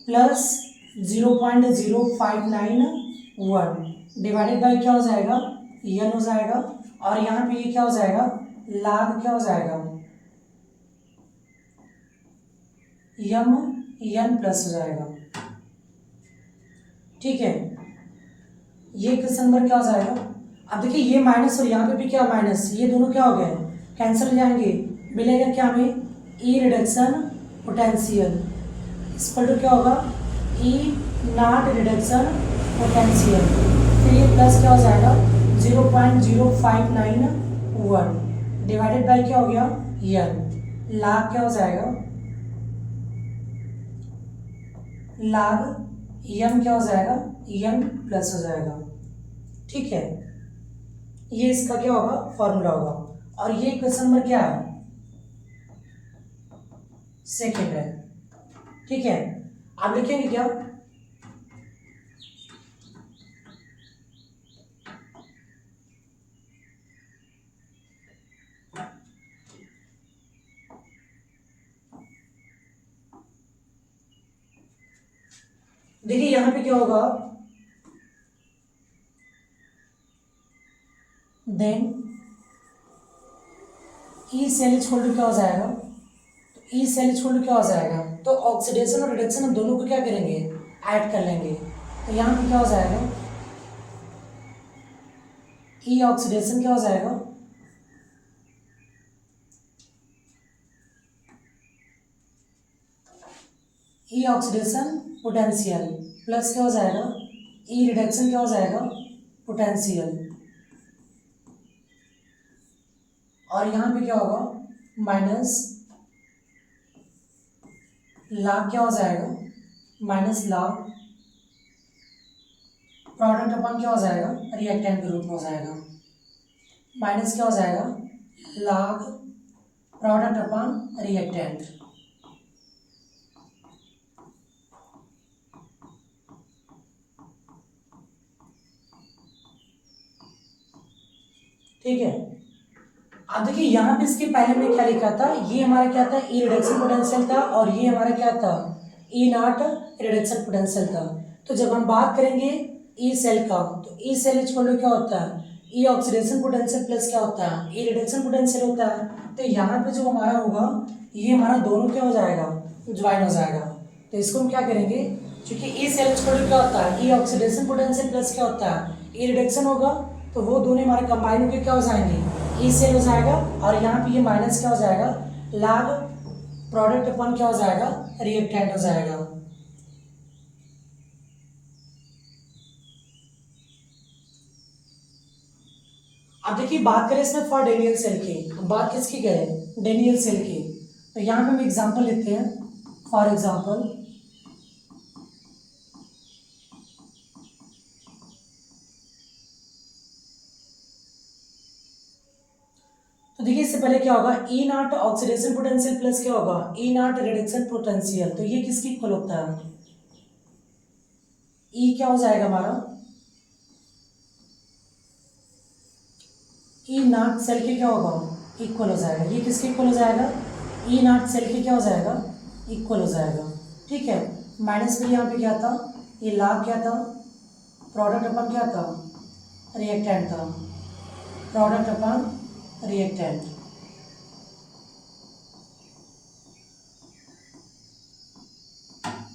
plus 0.0591 divided by क्या हो जाएगा, n हो जाएगा, और यहाँ पे ये क्या हो जाएगा, लाग क्या हो जाएगा, यम n प्लस हो जाएगा। ठीक है, ये क्वेश्चन नंबर क्या हो जाएगा। अब देखिए ये माइनस और यहाँ पे भी क्या माइनस, ये दोनों क्या हो गए, कैंसिल हो जाएंगे, मिलेगा क्या हमें, ई रिडक्शन पोटेंशियल इक्वल टू क्या होगा, ई नॉट रिडक्शन पोटेंशियल, फिर ये प्लस क्या हो जाएगा 0.0591 डिवाइडेड बाई क्या हो गया एन, लाग क्या हो जाएगा, लाग एम क्या हो जाएगा, एन प्लस हो जाएगा। ठीक है, ये इसका क्या होगा, फॉर्मूला होगा। और ये क्वेश्चन नंबर क्या है, सेकेंड है। ठीक है, आप लिखेंगे क्या, देखिए यहां पे क्या होगा, then E cell equal to क्या हो जाएगा, तो ई सेल इक्वल टू क्या हो जाएगा, तो ऑक्सीडेशन और रिडक्शन हम दोनों को क्या करेंगे, ऐड कर लेंगे। तो यहाँ पे क्या हो जाएगा, ई ऑक्सीडेशन क्या हो जाएगा, ई ऑक्सीडेशन पोटेंशियल प्लस क्या हो जाएगा, ई रिडक्शन क्या हो जाएगा, पोटेंशियल, और यहाँ पे क्या होगा, माइनस लाग क्या हो जाएगा, माइनस लाग प्रोडक्ट अपन क्या हो जाएगा, रिएक्टेंट के रूप में हो जाएगा, माइनस क्या हो जाएगा, लाग प्रोडक्ट अपन रिएक्टेंट। ठीक है, अब देखिए यहाँ पे इसके पहले में क्या लिखा था, ये हमारा क्या था, ई रिडक्शन पोटेंशियल था, और ये हमारा क्या था, ई नॉट रिडक्शन पोटेंशियल था। तो जब हम बात करेंगे ई सेल का, तो ई सेल इक्वल टू क्या होता है, ई ऑक्सीडेशन पोटेंशियल प्लस क्या होता है, ई रिडक्शन पोटेंशियल होता है। तो यहाँ पे जो हमारा होगा, ये हमारा दोनों क्या हो जाएगा, ज्वाइन हो जाएगा। तो इसको हम क्या करेंगे, क्योंकि ई सेल इक्वल टू क्या होता है, ई ऑक्सीडेशन पोटेंशियल प्लस क्या होता है, ई रिडक्शन होगा, तो वो दोनों हमारे कंबाइन होकर क्या हो जाएंगे, ई सेल हो जाएगा, और यहाँ पे ये माइनस क्या हो जाएगा, लाग प्रोडक्ट अपन क्या हो जाएगा, रिएक्टेंट हो जाएगा। अब देखिए बात करें इसमें फॉर डेनियल सेल की, बात किसकी करें, डेनियल सेल की। तो यहाँ पे हम एग्जांपल लेते हैं, फॉर एग्जांपल तो देखिए इससे पहले क्या होगा, ई नॉट ऑक्सीडेशन पोटेंशियल प्लस क्या होगा, ई नॉट रिडक्शन पोटेंशियल। तो ये किसकी इक्वल होता है, ई क्या हो जाएगा हमारा, ई नॉट सेल के क्या होगा, इक्वल हो जाएगा। ये किसके इक्वल हो जाएगा, ई नॉट सेल के क्या हो जाएगा, इक्वल हो जाएगा। ठीक है, माइनस में यहाँ पे क्या था, ये लाभ क्या था, प्रोडक्ट अपन क्या था, रिएक्टेंट था, प्रोडक्ट अपन रिएक्टेंट।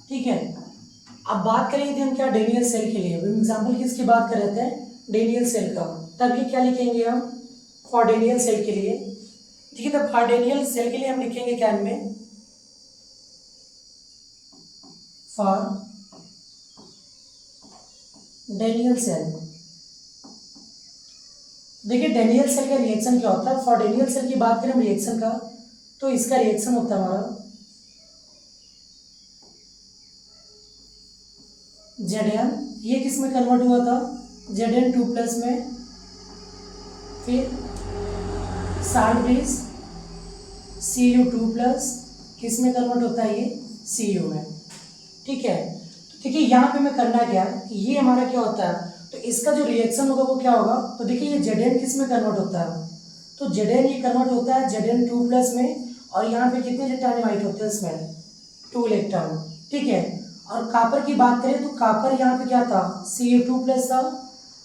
ठीक है, अब बात करेंगे हम क्या, डेनियल सेल के लिए। एग्जांपल किसकी बात कर रहे थे, डेनियल सेल का। तब ये क्या लिखेंगे हम, फॉर डेनियल सेल के लिए। ठीक है, तो फॉर डेनियल सेल के लिए हम लिखेंगे क्या इनमें, फॉर डेनियल सेल। देखिए डेनियल सेल का रिएक्शन क्या होता है, फॉर डेनियल सेल की बात करें हम रिएक्शन का, तो इसका रिएक्शन होता है हमारा Zn, ये किस में कन्वर्ट हुआ था, Zn2 प्लस में, फिर साल्ट इज Cu2 प्लस, किस में कन्वर्ट होता है ये, Cu में। ठीक है, तो देखिए यहाँ पे मैं करना क्या, ये हमारा क्या होता है, तो इसका जो रिएक्शन होगा वो क्या होगा, तो देखिए ये Zn किस में कन्वर्ट होता है, तो Zn ये कन्वर्ट होता है Zn2 प्लस में, और यहाँ पे कितने इलेक्ट्रॉन एमिट होते हैं इसमें, 2 इलेक्ट्रॉन। ठीक है, और कापर की बात करें तो कापर यहाँ पे क्या था, Cu2+ था,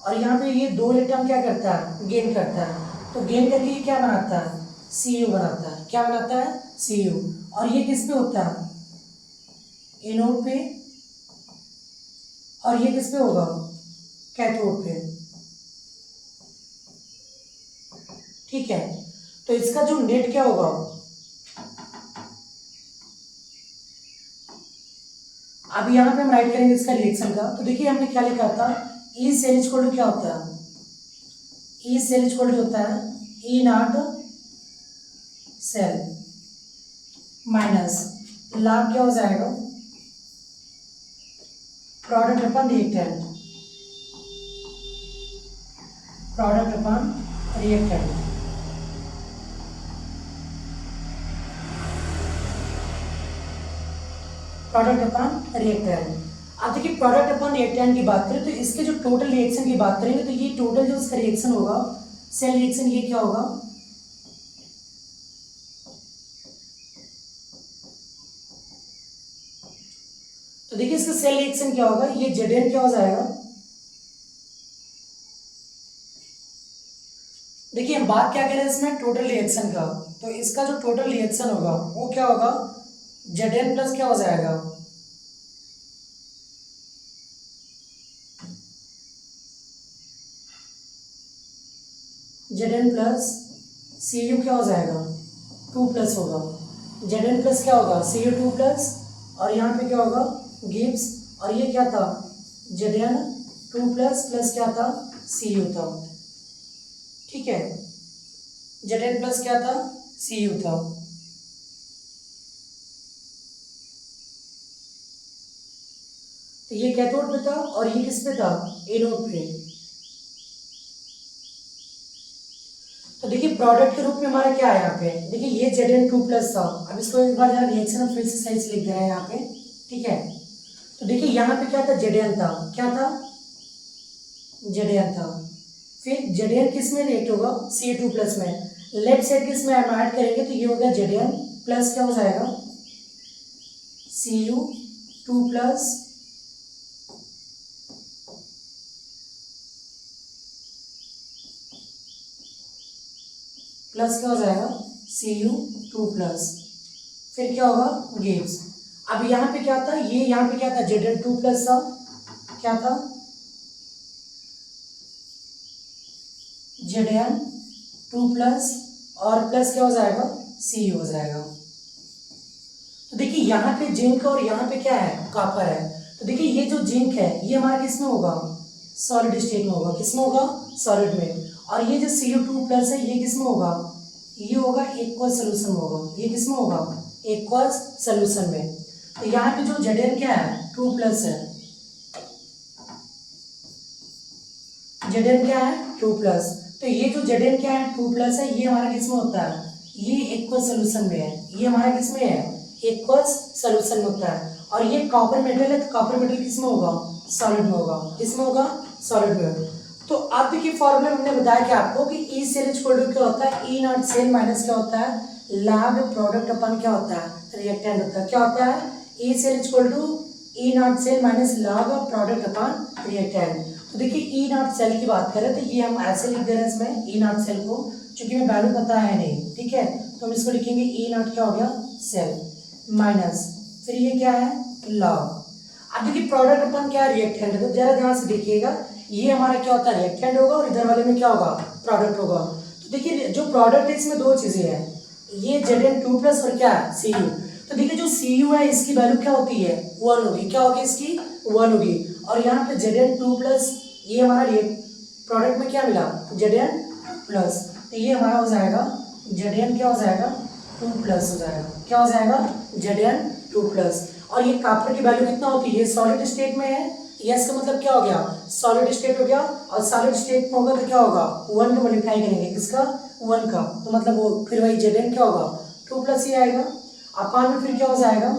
और यहाँ पे ये 2 इलेक्ट्रॉन क्या करता है, गेन करता है। तो गेन करके ये क्या बनाता है, Cu बनाता है। क्या बनाता है, Cu। और ये किस पे होता है, एनोड पे, और ये किस पे होगा, कैथोड पे। ठीक है, तो इसका जो नेट क्या होगा, अब यहाँ पे हम राइट करेंगे इसका रिएक्शन का। तो देखिए हमने क्या लिखा था, E cell is equal to क्या होता है, E cell is equal to होता है ई नॉट सेल माइनस लाग क्या हो जाएगा, product upon reactant, product upon reactant. Product upon reactant. अब देखिए प्रोडक्ट अपन रिएक्टेंट की बात करें तो इसके जो टोटल रिएक्शन की बात करेंगे तो ये टोटल जो इसका रिएक्शन होगा, सेल रिएक्शन, ये क्या होगा, तो देखिए इसका सेल रिएक्शन क्या होगा, ये Zn क्या हो जाएगा। देखिए हम बात क्या करें इसमें, टोटल रिएक्शन का, तो इसका जो टोटल रिएक्शन होगा वो क्या होगा, Zn प्लस क्या हो जाएगा, Zn प्लस Cu क्या हो जाएगा, 2+ होगा। Zn प्लस क्या होगा, Cu2+, और यहाँ पे क्या होगा, गिब्स, और ये क्या था, Zn2+ प्लस क्या था, Cu था। ठीक है, Zn प्लस क्या था, Cu था। तो ये कैथोड पे था और ये किस पे था, एनोड पे। तो देखिए प्रोडक्ट के रूप में हमारा क्या है यहाँ पे, देखिए ये Zn2+ था। अब इसको एक बार जरा रिएक्शन हम फिर से सही से लिख दे रहे हैं यहाँ पे। ठीक है, तो देखिए यहाँ पे क्या था, Zn था, क्या था, Zn था। फिर Zn किस में रिएक्ट होगा, Cu2+ में। लेफ्ट साइड किस में हम ऐड करेंगे तो ये होगा Zn प्लस क्या हो जाएगा, Cu2+ प्लस क्या हो जाएगा, Cu2+। फिर क्या होगा, गिब्स। अब यहाँ पे क्या था, ये यहाँ पे क्या था, Zn2+ था, क्या था, Zn2+ और प्लस क्या हो जाएगा, Cu हो जाएगा। तो देखिए यहाँ पे जिंक और यहाँ पे क्या है, कॉपर है। तो देखिए ये जो जिंक है ये हमारा किस में होगा, सॉलिड स्टेट में होगा। किस में होगा, सॉलिड में। और ये जो Cu2+ है ये किस में होगा, ये होगा एक्वस सोल्यूशन में होगा। ये किस में होगा, एक्वस सोल्यूशन में। तो यहाँ पे जो Zn क्या है, 2+ है, Zn क्या है, 2+। तो ये जो Zn क्या है, 2+ है, ये हमारा किस में होता है, ये एक्वस सोल्यूशन में है। ये हमारा किस में है, एक्वस सोल्यूशन में होता है। और ये कॉपर मेटल है, तो कॉपर मेटल किस में होगा, सॉलिड में होगा। किस में होगा, सॉलिड में। तो अब देखिए फॉर्मूला हमने बताया कि आपको कि ई सेल इक्वल टू क्या होता है, ई नॉट सेल माइनस क्या होता है, लैग प्रोडक्ट अपन क्या होता है, रिएक्टेंट होता है। क्या होता है, E cell equal to E not cell minus log product upon reactant. तो देखिए ई नॉट सेल की बात करें तो ये हम ऐसे लिख दे रहे हैं इसमें ई नॉट सेल को, क्योंकि हमें वैल्यू पता है नहीं। ठीक है, तो हम इसको लिखेंगे ई नॉट क्या हो गया, सेल माइनस, फिर ये क्या है, लॉग। अब देखिए प्रोडक्ट अपन क्या रिएक्टेंट है, तो जरा ध्यान से देखिएगा, ये हमारा क्या होता है, रिएक्टेंट होगा और इधर वाले में क्या होगा, प्रोडक्ट होगा। तो देखिए जो प्रोडक्ट है इसमें 2 चीजें हैं, ये Zn2+ और क्या है, Cu। तो देखिए जो Cu है इसकी वैल्यू क्या होती है, 1 होगी। क्या होगी इसकी, 1 होगी। और यहाँ पे Zn2+, ये हमारा प्रोडक्ट में क्या मिला, Zn+, तो ये हमारा हो जाएगा Zn क्या हो जाएगा, 2+ हो जाएगा। क्या हो जाएगा, Zn2+। और ये कॉपर की वैल्यू कितना होती है, ये सॉलिड स्टेट में है, यस का मतलब क्या हो गया, सॉलिड स्टेट हो गया। और सॉलिड स्टेट में होगा तो क्या होगा, 1 को मल्टीप्लाई करेंगे, किसका, 1 का, तो मतलब वो फिर वही Zn क्या होगा, 2+ ही आएगा। अपान में फिर क्या हो जाएगा,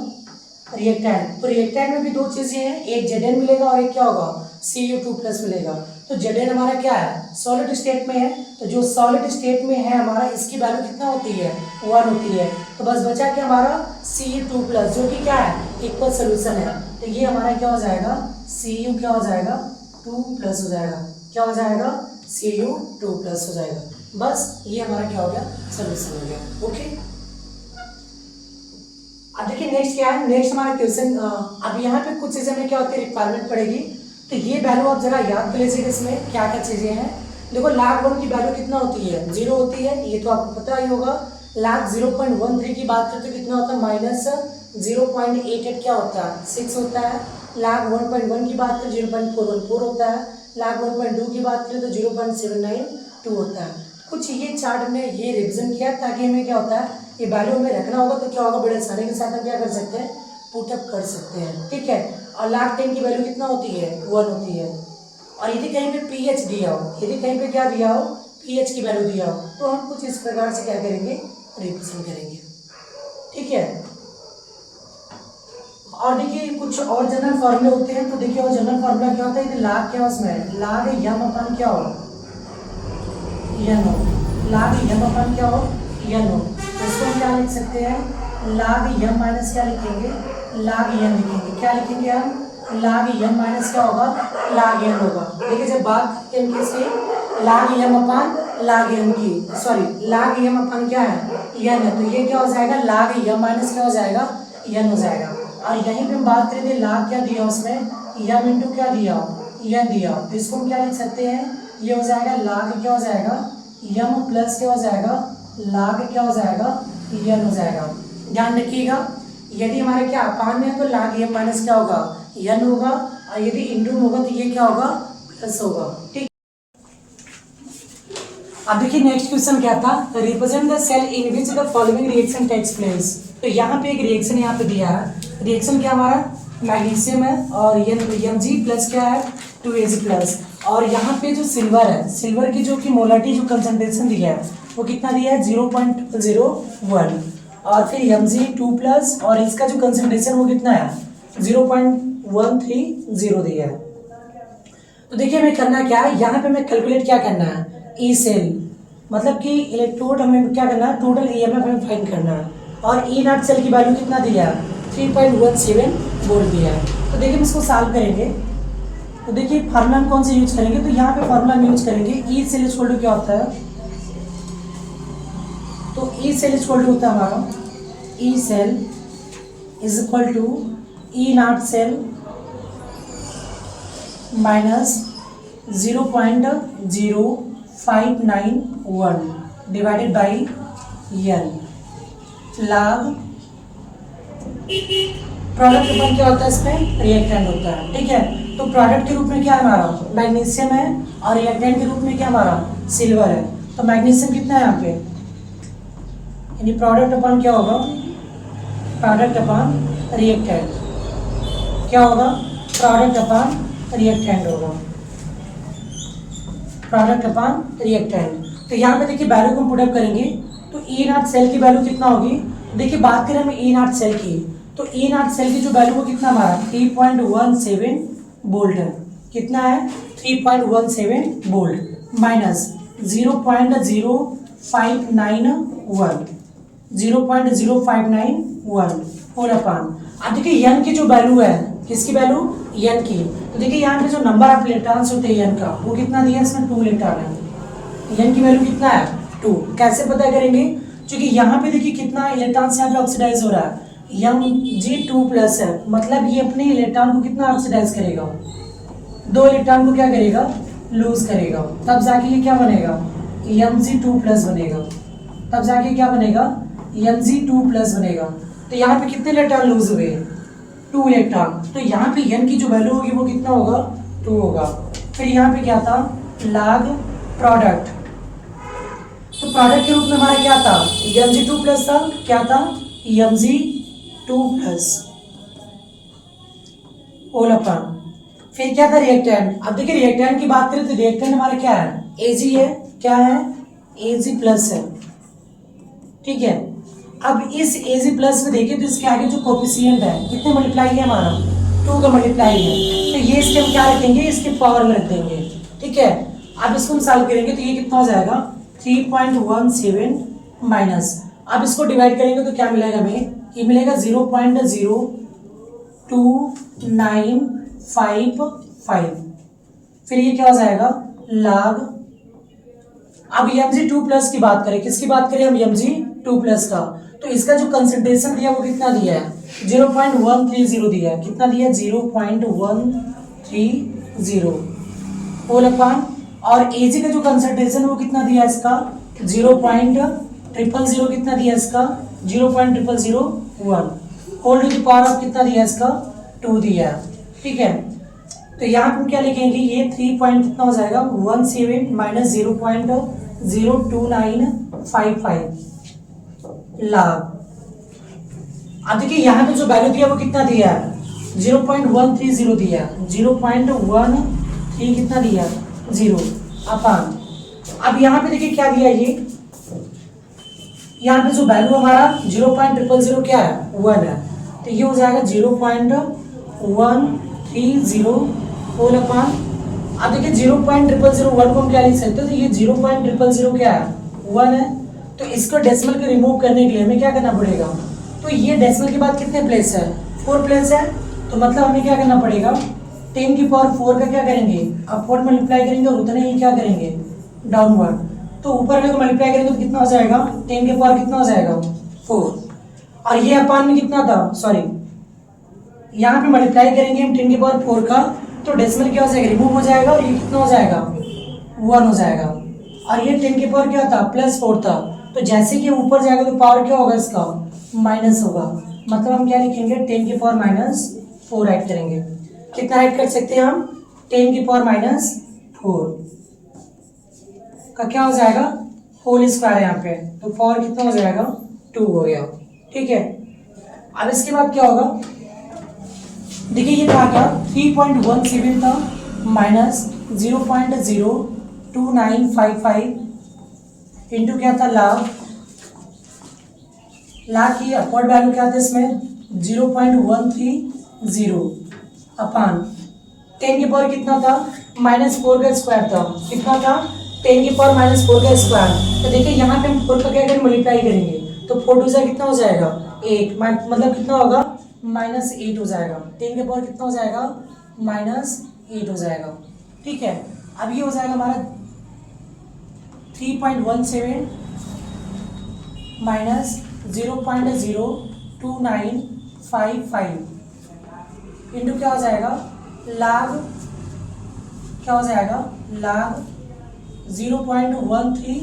रिएक्टेंट। तो रिएक्टेंट में भी 2 चीजें हैं, एक Zn मिलेगा और एक क्या होगा, Cu2+ मिलेगा। तो Zn हमारा क्या है, सॉलिड स्टेट में है, तो जो सॉलिड स्टेट में है हमारा, इसकी वैल्यू कितना होती है, 1 होती है। तो बस बचा कि हमारा Cu2+ जो कि क्या है, इक्वल सोल्यूशन है। तो ये हमारा क्या हो जाएगा, Cu क्या हो जाएगा, 2+ हो जाएगा। क्या हो जाएगा, Cu2+ हो जाएगा। बस ये हमारा क्या हो गया, सोल्यूशन हो गया। ओके, अब देखिए नेक्स्ट क्या है, नेक्स्ट हमारा क्वेश्चन। अब यहाँ पे कुछ चीजें में क्या होती है, रिक्वायरमेंट पड़ेगी। तो ये वैल्यू आप जरा याद कर लीजिएगा, इसमें क्या क्या चीजें हैं। देखो log1 की वैल्यू कितना होती है, 0 होती है, ये तो आपको पता ही होगा। log 0.13 की बात करते तो कितना होता है, -0.88 क्या होता है, 6 होता है। log 1.1 की बात करें 0.414 होता है। log 1.2 की बात करें तो 0.792 होता है। कुछ ये चार्ट में ये रिविजन किया ताकि हमें क्या होता है, ये वैल्यू हमें रखना होगा तो क्या होगा, बड़े आसानी के साथ हम क्या कर सकते हैं, पुटअप कर सकते हैं। ठीक है, और log 10 की वैल्यू कितना होती है, 1 होती है। और यदि कहीं पे pH दिया हो, यदि कहीं पे क्या दिया हो, pH की वैल्यू दिया हो, तो हम कुछ इस प्रकार से क्या करेंगे, रिप्रेजेंट करेंगे। ठीक है, और देखिए कुछ और जनरल फॉर्मूले होते हैं। तो देखिए और जनरल फॉर्मूला क्या होता है, यदि log क्या उसमें, log m अपन क्या हो, n हो, log m अपन क्या हो, n हो। तो इसको हम क्या लिख सकते हैं, log m माइनस क्या लिखेंगे, log n लिखेंगे। क्या लिखेंगे हम, log m माइनस क्या होगा, log n होगा। देखिए जब बात m किसकी, log m अपन log n की, सॉरी log m अपन क्या है, n है, तो ये क्या हो जाएगा, log m माइनस क्या हो जाएगा, n हो जाएगा। और यहीं पे हम बात करें थे log क्या दिया उसमें, m इंटू क्या दिया, n दिया, तो इसको हम क्या लिख सकते हैं, ये हो जाएगा log क्या हो जाएगा, m प्लस क्या हो जाएगा, log क्या हो जाएगा, n हो जाएगा। ध्यान रखिएगा, यदि हमारे क्या अपान में है तो log m माइनस क्या होगा, n होगा, और यदि इंटू में होगा तो ये क्या होगा, प्लस होगा। ठीक, अब देखिए नेक्स्ट क्वेश्चन क्या था, represent the cell in which the following reaction takes place. तो यहाँ पे एक रिएक्शन यहाँ पे दिया है, रिएक्शन क्या हमारा, मैग्नीशियम है, और Mg प्लस क्या है, 2Ag प्लस। और यहाँ पे जो सिल्वर है, सिल्वर की जो कि मोलारिटी जो कंसंट्रेशन दिया है वो कितना दिया है, 0.01। और फिर Mg2+, और इसका जो कंसंट्रेशन वो कितना है, 0.130 दिया है। तो देखिए हमें करना क्या है, यहाँ पे हमें कैलकुलेट क्या करना है, ई सेल, मतलब कि इलेक्ट्रोड हमें क्या करना है, टोटल EMF हमें फाइंड करना है। और ई नॉट सेल की वैल्यू कितना दिया है, 3.17 वोल्ट दिया है। तो देखिए हम इसको सॉल्व करेंगे। तो देखिए फार्मूला हम कौन से यूज करेंगे, तो यहाँ पे फार्मूला हम यूज करेंगे ई सेल इक्वल टू क्या होता है, तो ई सेल इक्वल टू होता है हमारा, E cell is equal to E not cell minus 0.0591 divided by n log product upon क्या होता है, इसमें रिएक्टेंट होता है। ठीक है, तो प्रोडक्ट के रूप में क्या है हमारा, मैग्नीशियम है, और रिएक्टेंट के रूप में क्या हमारा, सिल्वर है। तो मैग्नीशियम कितना है यहाँ पे, यानी प्रोडक्ट अपन क्या होगा, प्रोडक्ट अपन रिएक्टेंट क्या होगा, प्रोडक्ट अपन रिएक्टेंट होगा, प्रोडक्ट अपन रिएक्टेंट। तो यहाँ पे देखिए वैल्यू को हम पुट अप करेंगे, तो ई नॉट सेल की वैल्यू कितना होगी, देखिए बात करें हम ई नॉट सेल की, तो ई नॉट सेल की जो वैल्यू वो कितना हमारा 3.17 वोल्ट है। कितना है, 3.17 वोल्ट माइनस 0.0591 होल अपान। अब देखिए n की जो वैल्यू है, किसकी वैल्यू, n की, तो देखिए यहाँ पे जो नंबर ऑफ इलेक्ट्रॉन्स होते हैं n का वो कितना दिया है, इसमें 2 इलेक्ट्रॉन है। n की वैल्यू कितना है, 2। कैसे पता करेंगे, क्योंकि यहाँ पे देखिए कितना इलेक्ट्रॉन यहाँ पे ऑक्सीडाइज हो रहा है, Mg2+ है, मतलब ये अपने इलेक्ट्रॉन को कितना ऑक्सीडाइज करेगा, 2 इलेक्ट्रॉन को क्या करेगा, लूज करेगा, तब जाके ये क्या बनेगा, Mg2+ बनेगा, तब जाके क्या बनेगा, Mg2+ बनेगा। तो यहाँ पे कितने इलेक्ट्रॉन लूज हुए, 2 इलेक्ट्रॉन। तो यहाँ पे n की जो वैल्यू होगी वो कितना होगा, 2 होगा। फिर यहाँ पे क्या था, log प्रोडक्ट, तो प्रोडक्ट के रूप में हमारा क्या था, Mg2+ था, क्या था, Mg2+ होल अपान। फिर क्या था, रिएक्टेंट। अब देखिए रिएक्टेंट की बात करें तो रिएक्टेंट हमारा क्या है, Ag है, क्या है, Ag+ है। ठीक है, अब इस Ag+ में देखिए तो इसके आगे जो कोफिशिएंट है कितने मल्टीप्लाई है हमारा, 2 का मल्टीप्लाई है, तो ये इसके हम क्या रखेंगे, इसके पावर में रख देंगे। ठीक है। अब इसको हम सॉल्व करेंगे तो ये कितना हो जाएगा 3.17 माइनस, अब इसको डिवाइड करेंगे तो क्या मिलेगा हमें, ये मिलेगा 0.02955, फिर ये क्या हो जाएगा log। अब Mg2+ की बात करें, किसकी बात करें हम, Mg2+ का, तो इसका जो कंसंट्रेशन दिया वो कितना दिया है 0.130 दिया है, कितना दिया है 0.130 होल अपॉन, और Ag का जो कंसंट्रेशन वो कितना दिया है इसका 0.000 कितना दिया है इसका 0.001 whole to the power of कितना दिया है इसका 2 दिया है, ठीक है। तो यहाँ हम क्या लिखेंगे, ये 3 पॉइंट कितना हो जाएगा 17 माइनस 0.02955 लाख। अब देखिए यहाँ पे जो वैल्यू दिया वो कितना दिया है 0.130 दिया, 0.13 कितना दिया 0 अपान। अब यहाँ पे देखिए क्या दिया, ये यहाँ पे जो वैल्यू हमारा 0.000 क्या है 1 है, तो ये हो जाएगा 0.130 होल अपान। अब देखिए 0.001 को हम क्या लिख सकते हैं, तो ये 0.000 क्या है 1 है, तो इसको डेसिमल को रिमूव करने के लिए हमें क्या करना पड़ेगा, तो ये डेसिमल के बाद कितने प्लेस है 4 प्लेस है, तो मतलब हमें क्या करना पड़ेगा 10 की पावर 4 का क्या करेंगे अपवर्ड मल्टीप्लाई करेंगे और उतने ही क्या करेंगे डाउनवर्ड, तो ऊपर वाले को मल्टीप्लाई करेंगे तो कितना हो जाएगा 10 के पावर कितना हो जाएगा 4, और ये अपान में कितना था, सॉरी यहाँ पे मल्टीप्लाई करेंगे हम 10 के पावर 4 का, तो डेसिमल क्या हो जाएगा रिमूव हो जाएगा और ये कितना हो जाएगा 1 हो जाएगा, और ये 10 के पावर क्या था +4 था, तो जैसे कि ऊपर जाएगा तो पावर क्या होगा इसका माइनस होगा, मतलब हम क्या लिखेंगे 10 की पावर -4 ऐड करेंगे, कितना ऐड कर सकते हैं हम 10 की पावर -4 का क्या हो जाएगा होल स्क्वायर यहाँ पे, तो पावर कितना हो जाएगा 2 हो गया, ठीक है। अब इसके बाद क्या होगा, देखिए ये था क्या 3.17 था माइनस 0.02955 इंटू क्या था लाख की अपवर्ड वैल्यू क्या था इसमें 0.130 अपान 10 की पावर कितना था -4 का स्क्वायर था, कितना था 10 की पावर -4 का स्क्वायर, तो देखिए यहाँ पे हम 4 का क्या करेंगे मल्टीप्लाई करेंगे, तो 4 2 कितना हो जाएगा 8, मतलब कितना होगा -8 हो जाएगा, 10 के पावर कितना हो जाएगा -8 हो जाएगा, ठीक है। अब ये हो जाएगा हमारा 3.17 माइनस 0.02955 इंटू क्या हो जाएगा लाग, क्या हो जाएगा लाग 0.13,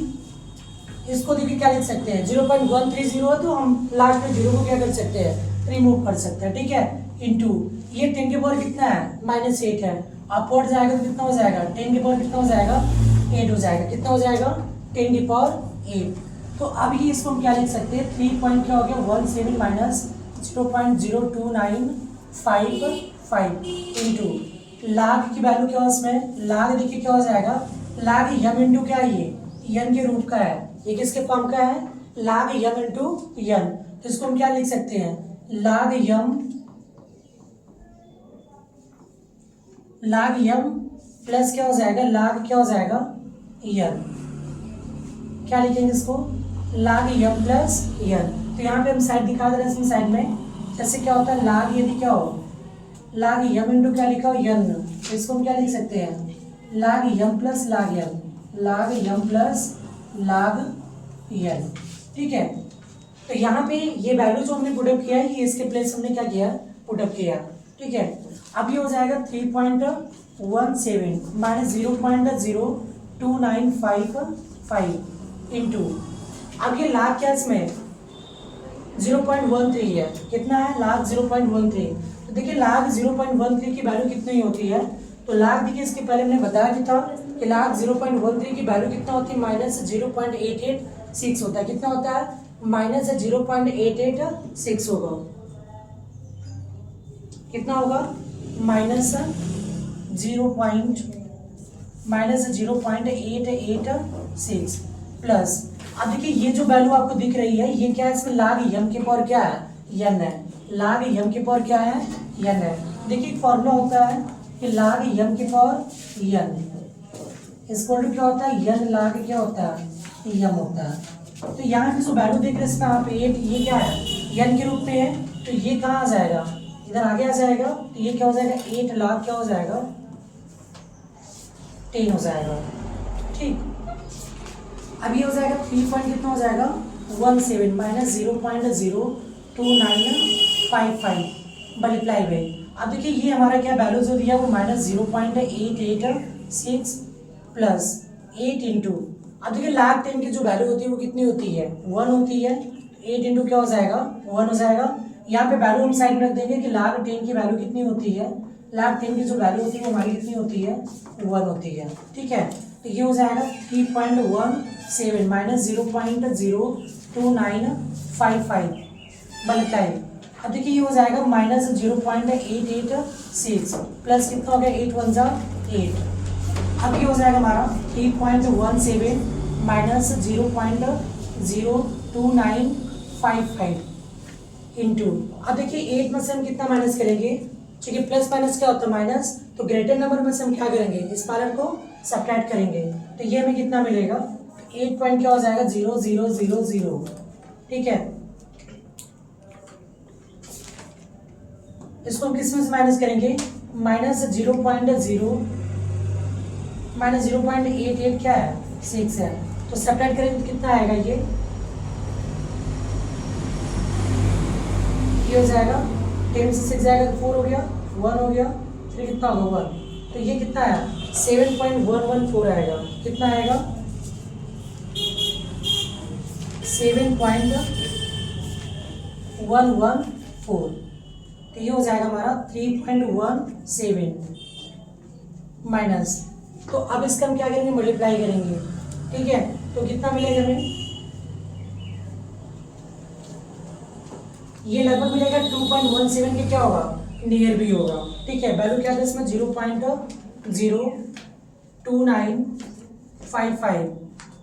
इसको देखिए क्या लिख सकते हैं 0.130 है, तो हम लास्ट में 0 को क्या कर सकते हैं रिमूव कर सकते हैं, ठीक है, इंटू ये 10 के पावर कितना है -8 है, अपवर्ड जाएगा तो कितना हो जाएगा 10 के पावर कितना हो जाएगा 8 हो जाएगा, कितना हो जाएगा 10 की पावर 8, तो अब ये इसको हम क्या लिख सकते हैं 3 पॉइंट क्या हो गया 17 माइनस 0.02955 इंटू लाग की वैल्यू क्या हो इसमें, लाग देखिए क्या हो जाएगा लाग यम इंटू क्या है, ये यन के रूप का है, ये किसके फॉर्म का है लाग यम इंटू यन, तो इसको हम क्या लिख सकते हैं लाग यम प्लस क्या हो जाएगा लाग क्या हो जाएगा यन, क्या लिखेंगे इसको लाग यम प्लस यन, तो यहाँ पे हम साइड दिखा दे रहे हैं इसमें साइड में, जैसे क्या होता है लाग यदि क्या हो लाग यम इंटू क्या लिखा हो यन, तो इसको हम क्या लिख सकते हैं लाग यम प्लस लाग यन, लाग यम प्लस लाग यन, ठीक है। तो यहाँ पे ये वैल्यू जो हमने पुटअप किया है ये इसके प्लेस हमने क्या किया पुटअप किया, ठीक है। अब ये हो जाएगा 3.17 माइनस 0.02955 इंटू, अब ये लाख क्या इसमें 0.13 है, कितना है लाख 0.13, तो देखिए लाख 0.13 की वैल्यू कितनी होती है, तो लाख देखिए इसके पहले हमने बताया भी था कि लाख 0.13 की वैल्यू कितना होती है -0.886 होता है, कितना होता है -0.886 होगा, कितना होगा -0.886 प्लस, अब देखिए ये जो वैल्यू आपको दिख रही है ये क्या है इसमें लाग यम के पावर क्या है यन है, लाग यम के पावर क्या है यन है, देखिए एक फॉर्मूला होता है कि लाग यम के पावर यन, इक्वल टू क्या होता है, एन log क्या होता है, एम होता है। तो यहाँ पे जो वैल्यू देख रहे हैं इसमें आप ये क्या है, एन के रूप में है, तो ये कहाँ आ जाएगा, इधर आगे आ जाएगा, तो ये क्या हो जाएगा, 8 log क्या हो जाएगा, 10 हो जाएगा। ठीक, अब ये हो जाएगा 3 पॉइंट कितना हो जाएगा, 17 माइनस 0.02955 मल्टीप्लाई बाई, अब देखिए ये हमारा क्या वैल्यू जो दिया वो -0.886 प्लस 8 इंटू, अब देखिए log 10 की जो वैल्यू होती है वो कितनी होती है, 1 होती है। 8 इंटू क्या हो जाएगा, 1 हो जाएगा। यहाँ पे वैल्यू हम साइड में रख देंगे कि log 10 की वैल्यू कितनी होती है, log 10 की जो वैल्यू होती है वो हमारी कितनी होती है, 1 होती है। ठीक है, तो ये हो जाएगा 3.17 माइनस 0.02955 मल्टीप्लाई, अब देखिए ये हो जाएगा -0.886 प्लस कितना हो गया, 8 1 जा 8, अब ये हो जाएगा हमारा 3.17 माइनस 0.02955 इंटू, अब देखिए 8 में से हम कितना माइनस करेंगे, क्योंकि प्लस माइनस क्या होता है माइनस, तो ग्रेटर नंबर में से हम क्या करेंगे, इस पार्ट को सब्ट्रैक्ट करेंगे, तो ये हमें कितना मिलेगा, 8 पॉइंट क्या हो जाएगा, 0000। ठीक है, इसको हम किस में से माइनस करेंगे, -0.88 क्या है, 6 है, तो सब्ट्रैक्ट करेंगे तो कितना आएगा, ये हो जाएगा 10 से 6 जाएगा तो 4 हो गया, 1 हो गया, फिर कितना होगा 1, तो ये कितना है 7.114 आएगा, कितना आएगा 7.114, तो ये हो जाएगा हमारा 3.17 माइनस, तो अब इसका हम क्या करेंगे, मल्टीप्लाई करेंगे। ठीक है, तो कितना मिलेगा हमें, ये लगभग मिलेगा 2.17 के क्या होगा, नियर भी होगा। ठीक है, वैल्यू क्या था इसमें, 0.02955।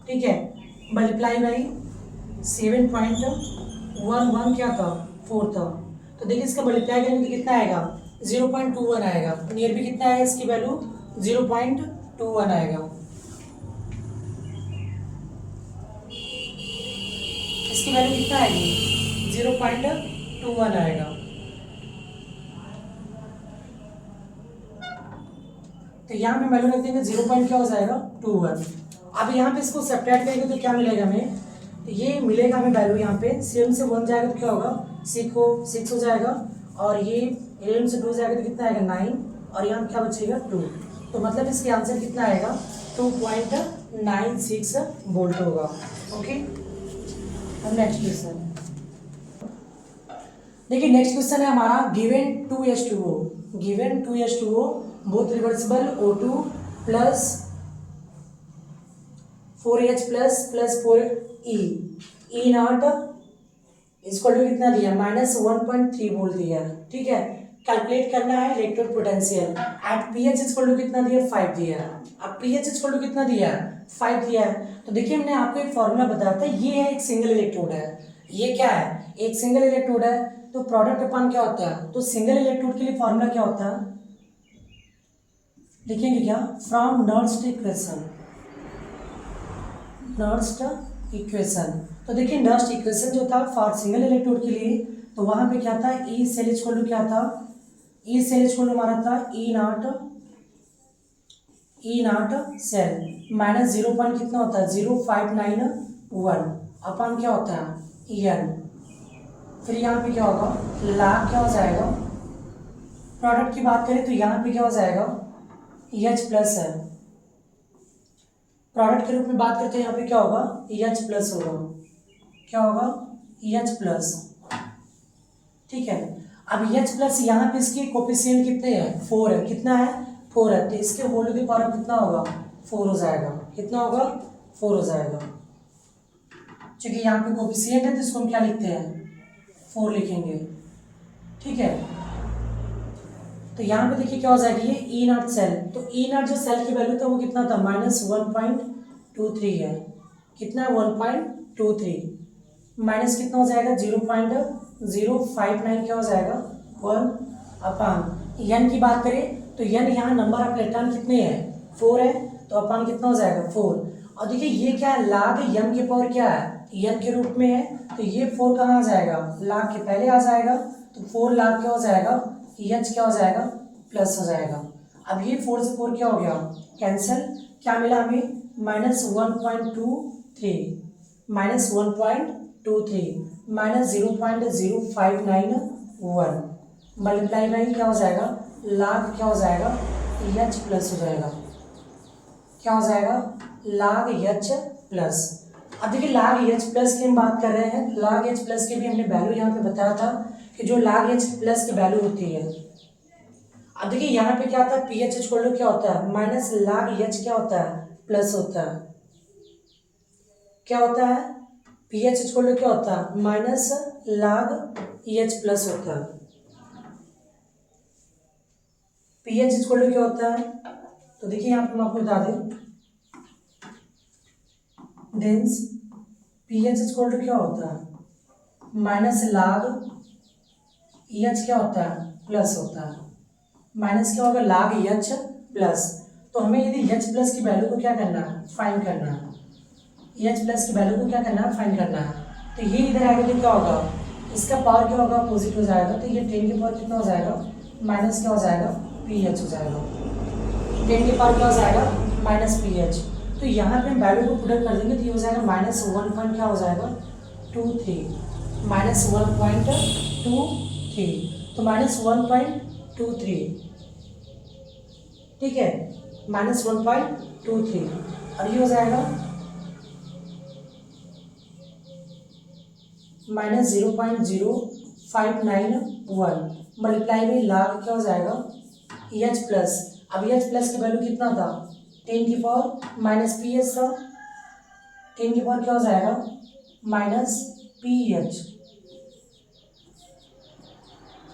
ठीक है, मल्टीप्लाई बाई 7.11 क्या था, 4 था, तो देखिए इसका मल्टीप्लाई करेंगे तो कितना आएगा, 0.21 आएगा, नियर भी कितना है इसकी वैल्यू, 0.21 आएगा। इसकी वैल्यू कितना आएगी, 0.21 आएगा। तो यहाँ पे वैल्यू रख देंगे 0 पॉइंट क्या हो जाएगा, 21। अब यहाँ पे इसको सब्ट्रैक्ट करेंगे तो क्या मिलेगा हमें, तो ये मिलेगा हमें वैल्यू यहाँ पे 7 से 1 जाएगा तो क्या होगा, 6 हो जाएगा, और ये 11 से 2 जाएगा तो कितना आएगा 9, और यहाँ क्या बचेगा 2, तो मतलब इसके आंसर कितना आएगा 2.96 वोल्ट होगा। ओके, अब नेक्स्ट क्वेश्चन देखिए, नेक्स्ट क्वेश्चन है हमारा, given 2H2O, given 2H2O both reversible O2 plus 4H plus 4E, E not इसको कितना दिया, -1.3 वोल्ट दिया। ठीक है, कैलकुलेट करना है electrode potential at pH equal कितना दिया, 5 दिया। अब पीएच इक्वल कितना दिया, 5 दिया है, तो देखिए हमने आपको एक फॉर्मूला बताया था, ये है एक सिंगल इलेक्ट्रोड है, ये क्या है, एक सिंगल इलेक्ट्रोड है, तो प्रोडक्ट अपन क्या होता है, तो सिंगल इलेक्ट्रोड के लिए फॉर्मूला क्या होता है, लिखेंगे क्या, from Nernst equation, Nernst equation, तो देखिए नर्स्ट इक्वेशन जो था फॉर सिंगल इलेक्ट्रोड के लिए, तो वहां पे क्या था, ई सेल इक्वल क्या था, ई सेल इक्वल हमारा था E not cell minus 0 point कितना होता है, 0.591 अपन क्या होता है, एन, फिर यहाँ पे क्या होगा, लाख क्या हो जाएगा, प्रोडक्ट की बात करें तो यहाँ पे क्या हो जाएगा, एच प्लस है, प्रोडक्ट के रूप में बात करते हैं यहाँ पे क्या होगा, एच प्लस होगा, क्या होगा, एच प्लस। ठीक है, अब एच प्लस यहाँ पे इसके कोफिशिएंट कितने हैं, 4 है, कितना है, 4 है, तो इसके होल की पावर कितना होगा, 4 हो जाएगा, कितना होगा, 4 हो जाएगा, क्योंकि यहाँ पे कोफिशिएंट है तो इसको हम क्या लिखते हैं, 4 लिखेंगे। ठीक है, तो यहाँ पे देखिए क्या हो जाएगी, ये ई नॉट सेल, तो ई नॉट जो सेल की वैल्यू था वो कितना था, -1.23 है, कितना 1.23 माइनस कितना हो जाएगा, 0.059 क्या हो जाएगा, 1 अपान एन की बात करें तो एन यहाँ नंबर ऑफ इलेक्ट्रॉन कितने हैं, 4 है, तो अपॉन कितना हो जाएगा 4। और देखिए ये क्या है, लाग m के पावर क्या है, n के रूप में है, तो ये 4 कहाँ आ जाएगा, लाग के पहले आ जाएगा, तो 4 लाग क्या हो जाएगा, h क्या हो जाएगा, प्लस हो जाएगा। अब ये 4 से 4 क्या हो गया, कैंसिल, क्या मिला हमें, -1.23 -0.591 मल्टीप्लाई बाई क्या हो जाएगा, लाग क्या हो जाएगा, h प्लस हो जाएगा, क्या हो जाएगा, लाग h प्लस। अब देखिए लाग h प्लस की हम बात कर रहे हैं, लाग h प्लस की भी हमने वैल्यू यहाँ पे बताया था कि जो लाग h प्लस की वैल्यू होती है। अब देखिए यहाँ पे क्या होता है, पी एच इक्वल टू क्या होता है, माइनस लाग h क्या होता है, प्लस होता है, क्या होता है, पी एच इक्वल टू क्या होता है, माइनस लाग h प्लस होता है, पी एच इक्वल टू क्या होता है। तो देखिए यहाँ पे हम आपको बता दें, देंस पी एच इक्वल टू क्या होता है, माइनस लाग एच क्या होता है, प्लस होता है, माइनस क्या होगा, लाग एच प्लस। तो हमें यदि एच प्लस की वैल्यू को क्या करना है, फाइंड करना है, एच प्लस की वैल्यू को क्या करना है, फाइंड करना है। तो ये इधर आगे तो क्या होगा, इसका पावर क्या होगा, अपोजिट हो जाएगा, तो ये 10 की पावर कितना हो जाएगा, माइनस क्या हो जाएगा, पी एच हो जाएगा, 10 की पावर क्या हो जाएगा, माइनस पी एच। तो यहाँ पे हम वैल्यू को पुट कर देंगे, तो ये हो जाएगा माइनस 1 पॉइंट क्या हो जाएगा, 23, माइनस 1.23, तो माइनस 1.23, ठीक है, माइनस 1.23, और ये हो जाएगा माइनस 0.0591 मल्टीप्लाई में लाग क्या हो जाएगा, एच प्लस। अब एच प्लस की वैल्यू कितना था, 10 की पावर माइनस पी एच था, 10 की पावर क्या हो जाएगा, माइनस पी एच,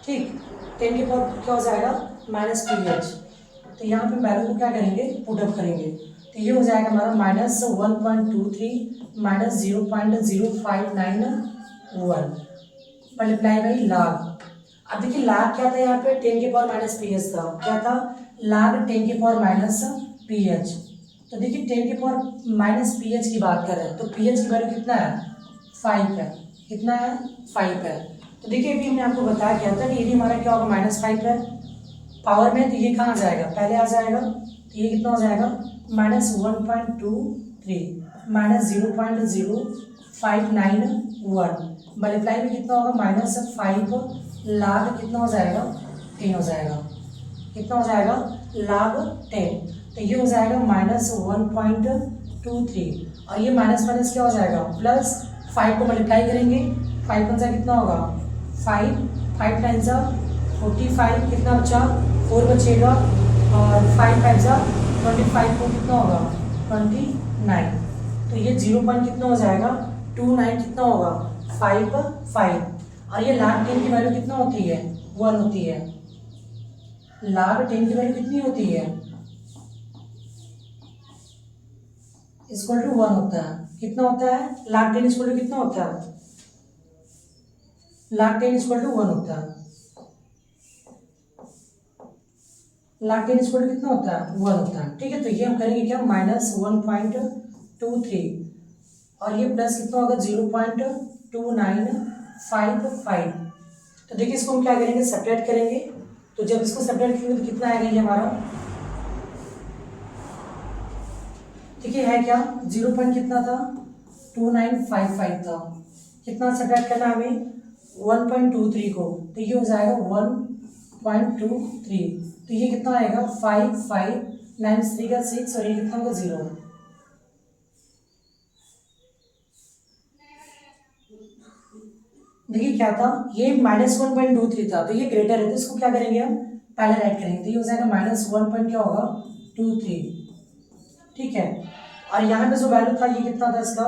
ठीक, 10 की पावर क्या हो जाएगा, माइनस पी एच। तो यहाँ पे वैल्यू को क्या करेंगे, पुटअप करेंगे, तो ये हो जाएगा हमारा माइनस 1.23 माइनस 0.0591 मल्टीप्लाई बाई लाग। अब देखिए लाग क्या था, यहाँ पे 10 की पावर माइनस पी एच था, क्या था, लाग 10 की पावर माइनस पी एच। तो देखिए 10 की पावर माइनस पी एच की बात कर रहे हैं, तो पी एच की वैल्यू कितना है, 5 है, कितना है, 5 है। तो देखिए अभी हमने आपको बताया क्या था कि यदि हमारा क्या होगा, -5 है पावर में, तो ये कहाँ जाएगा, पहले आ जाएगा, तो ये कितना हो जाएगा, -1.23 माइनस 0.0591 मल्टीप्लाई में कितना होगा, -5 लाग कितना हो जाएगा, 10 हो जाएगा, कितना हो जाएगा, लाग 10। तो ये हो जाएगा -1.23, और ये माइनस माइनस क्या हो जाएगा, प्लस 5 को मल्टीप्लाई करेंगे, 5 कौन सा कितना होगा, 5 5 टाइम्स 45, कितना बचा, 4 बचेगा, और 5 5 25 को कितना होगा, 29। तो ये 0 पॉइंट कितना हो जाएगा, 29 कितना होगा, 5 5। और ये लाग 10 की वैल्यू कितना होती है, 1 होती है, लाग 10 की वैल्यू कितनी होती है, इक्वल टू 1 होता है, कितना होता है, लाग 10 इक्वल टू कितना होता है, लाग 10 इक्वल टू 1 होता है, लाग 10 इक्वल टू कितना होता है, 1 होता है, ठीक है। तो ये हम करेंगे क्या, -1.23, और ये प्लस कितना होगा, 0.2955। तो देखिए इसको हम क्या करेंगे, सेपरेट करेंगे, तो जब इसको सेपरेट करेंगे तो कितना आएगा ये हमारा, देखिए है क्या, 0 पॉइंट कितना था, 2955 था, कितना सेपरेट करना हमें, 1.23 को, तो ये हो जाएगा 1.23, तो ये कितना आएगा, 5 5 9 3 का 6, और ये कितना होगा, 0। देखिए क्या था, ये -1.23 था, तो ये ग्रेटर है, तो इसको क्या करेंगे हम, पहले राइट करेंगे, तो ये हो जाएगा -1 पॉइंट क्या होगा, 23, ठीक है। और यहाँ पे जो वैल्यू था ये कितना था इसका,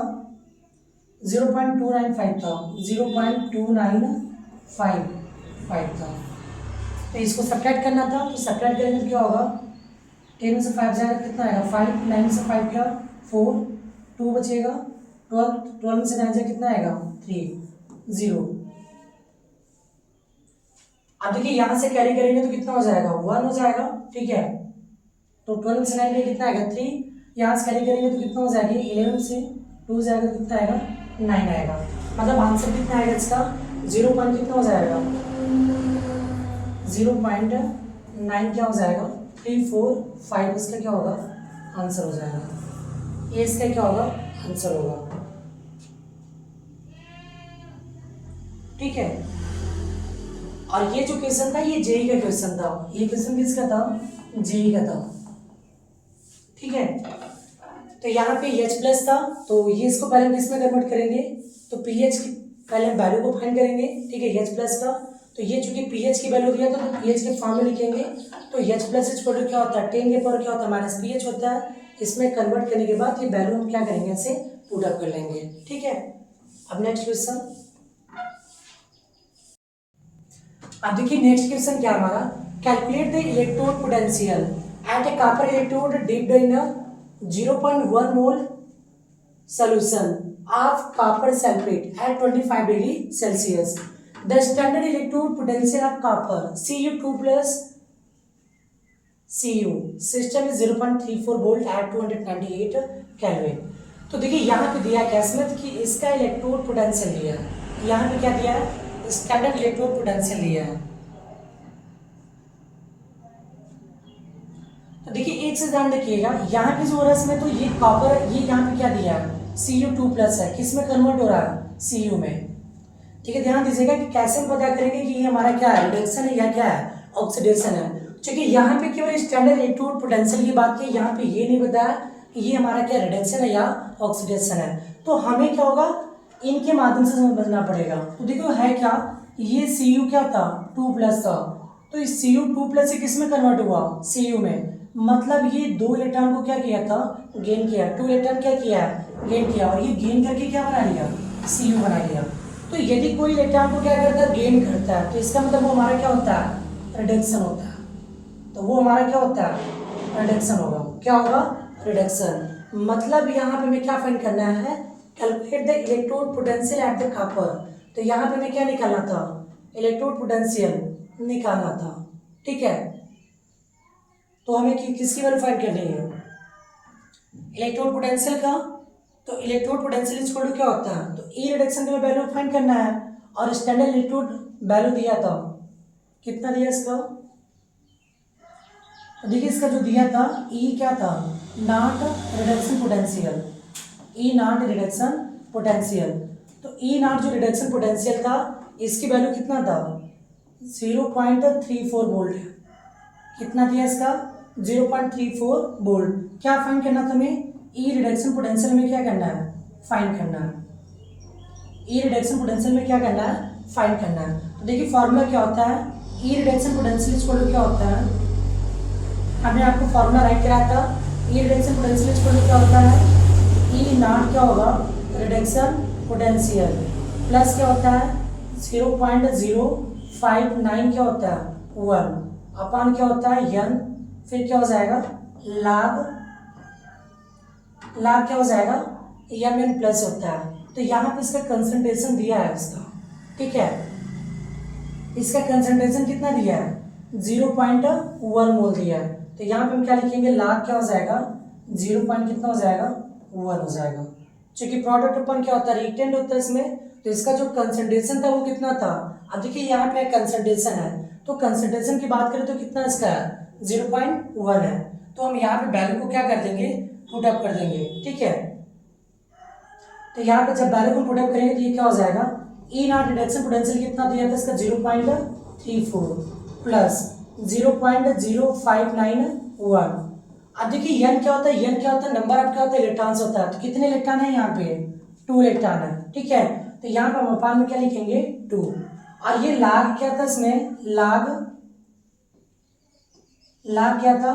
0.295 था, 0.295 था। तो इसको सब्ट्रैक्ट करना था, तो सब्ट्रैक्ट करेंगे तो क्या होगा, 10 में से 5 जाएगा, कितना आएगा, 5, 9 में से 5 क्या, 4, 2 बचेगा, 12 में से 9 जाएगा, कितना आएगा, 3, 0। अब देखिए यहाँ से कैरी करेंगे तो कितना हो जाएगा, 1 हो जाएगा, ठीक है। तो 12 में से 9 जाएगा, कितना आएगा, 3, यहाँ से कैरी करेंगे तो कितना हो जाएगा, 11 से 2 जाएगा तो कितना आएगा, 9 आएगा। मतलब आंसर कितना आएगा इसका, 0 पॉइंट कितना हो जाएगा, 0.9 क्या हो जाएगा, 345 इसका क्या होगा, आंसर हो जाएगा। ये इसका क्या होगा, आंसर होगा। ठीक है। और ये जो क्वेश्चन था ये जेई का क्वेश्चन था, ये क्वेश्चन किसका था, जेई का था। ठीक है। तो यहाँ पे एच प्लस था, तो ये इसको पहले हम किस में कन्वर्ट करेंगे, तो पी एच की पहले हम वैल्यू को फाइंड करेंगे। ठीक है, एच प्लस का, तो ये चूंकि पी एच की वैल्यू दिया था तो पी एच के फॉर्म में लिखेंगे। तो एच प्लस एच वैल्यू क्या होता है, 10 के पावर क्या होता है, माइनस पी एच होता है। इसमें कन्वर्ट करने के बाद ये वैल्यू हम क्या करेंगे, ऐसे पुट अप कर लेंगे। ठीक है। अब नेक्स्ट क्वेश्चन, अब देखिए नेक्स्ट क्वेश्चन क्या हमारा, calculate the electrode potential at A copper electrode dipped in 0.1 mole solution of copper sulfate at 25 degree Celsius. The standard electrode potential of copper Cu2 plus Cu system is 0.34 volt at 298 Kelvin. तो देखिए यहाँ पे दिया क्या इसमें कि इसका इलेक्ट्रोड पोटेंशियल दिया है, यहाँ पे क्या दिया है, स्टैंडर्ड इलेक्ट्रोड पोटेंशियल दिया है। तो देखिए एक से ध्यान रखिएगा, यहाँ पे जो हो रहा है इसमें, तो ये कॉपर, ये यहाँ पे क्या दिया है, Cu2 प्लस है, किस में कन्वर्ट हो रहा है, Cu में। ठीक है, ध्यान दीजिएगा कि कैसे हम पता करेंगे कि ये हमारा क्या है, रिडक्शन है या क्या है, ऑक्सीडेशन है। क्योंकि यहाँ पे केवल स्टैंडर्ड इलेक्ट्रोड पोटेंशियल की बात की, यहाँ पे ये नहीं बताया कि ये हमारा क्या रिडक्शन है या ऑक्सीडेशन है। तो हमें क्या होगा, इनके माध्यम से समझना पड़ेगा। तो देखो है क्या, ये Cu क्या था, 2 प्लस था, तो इस Cu2 प्लस से किस में कन्वर्ट हुआ, Cu में। मतलब ये 2 इलेक्ट्रॉन को क्या किया था, गेन किया, 2 इलेक्ट्रॉन क्या किया, गेन किया, और ये गेन करके क्या बना लिया, Cu बना लिया। तो यदि कोई इलेक्ट्रॉन को क्या करता है, गेन करता है, तो इसका मतलब वो हमारा क्या होता है, रिडक्शन होता है। तो वो हमारा क्या होता है, रिडक्शन होगा। क्या होगा, रिडक्शन। मतलब यहाँ पे हमें क्या फाइंड करना है, calculate the electrode potential at the copper. तो यहाँ पे हमें क्या निकालना था, इलेक्ट्रोड पोटेंशियल निकालना था। ठीक है। तो हमें किसकी वैल्यू फाइंड करनी है, इलेक्ट्रोड पोटेंशियल का। तो इलेक्ट्रोड पोटेंशियल इक्वल टू क्या होता है, तो ई रिडक्शन का वैल्यू फाइंड करना है। और स्टैंडर्ड इलेक्ट्रोड वैल्यू दिया था, कितना दिया इसका, तो देखिए इसका जो दिया था ई क्या था, not reduction potential, E not reduction potential. तो ई नॉट जो रिडक्शन पोटेंशियल था, इसकी वैल्यू कितना था, 0.34 वोल्ट। कितना दिया इसका, 0.34 वोल्ट। क्या फाइंड करना था हमें, ई रिडक्शन पोटेंशियल में क्या करना है, फाइंड करना है। ई रिडक्शन पोटेंशियल में क्या करना है, फाइंड करना है। तो देखिए फॉर्मूला क्या होता है, ई रिडक्शन पोटेंशियल इक्वल टू क्या होता है, हमने आपको फॉर्मूला राइट कराया था। ई रिडक्शन पोटेंशियल इक्वल टू क्या होता है, ई नॉट क्या होगा, रिडक्शन पोटेंशियल प्लस क्या होता है, 0.059 क्या होता है, 1 अपान क्या होता है, n, फिर क्या हो जाएगा, लाग क्या हो जाएगा, mn प्लस होता है। तो यहाँ पे इसका कंसंट्रेशन दिया है इसका। ठीक है, इसका कंसंट्रेशन कितना दिया है, 0.1 मोल दिया है। तो यहाँ पे हम क्या लिखेंगे, लाग क्या हो जाएगा, 0 कितना हो जाएगा, 1 हो जाएगा। क्योंकि प्रोडक्ट अपन क्या होता है, रिएक्टेंट होता है इसमें, तो इसका जो कंसंट्रेशन था वो कितना था। अब देखिए यहाँ पे कंसंट्रेशन है, तो कंसंट्रेशन की बात करें तो कितना इसका है, 0.1 है। तो हम यहाँ पे वैल्यू को क्या कर देंगे, पुट अप कर देंगे। ठीक है, तो यहाँ पे जब वैल्यू को पुट अप करेंगे तो ये क्या हो जाएगा, ई नॉट रिडक्शन पोटेंशियल कितना दिया था इसका, 0.34 प्लस 0.0591। अब देखिए n क्या होता है, n क्या होता है, नंबर ऑफ क्या होता है, इलेक्ट्रॉन्स होता है। तो कितने इलेक्ट्रॉन है यहाँ पे, 2 इलेक्ट्रॉन है। ठीक है, तो यहाँ पे हम अपान में क्या लिखेंगे, 2। और ये लाग क्या था इसमें, लाग क्या था,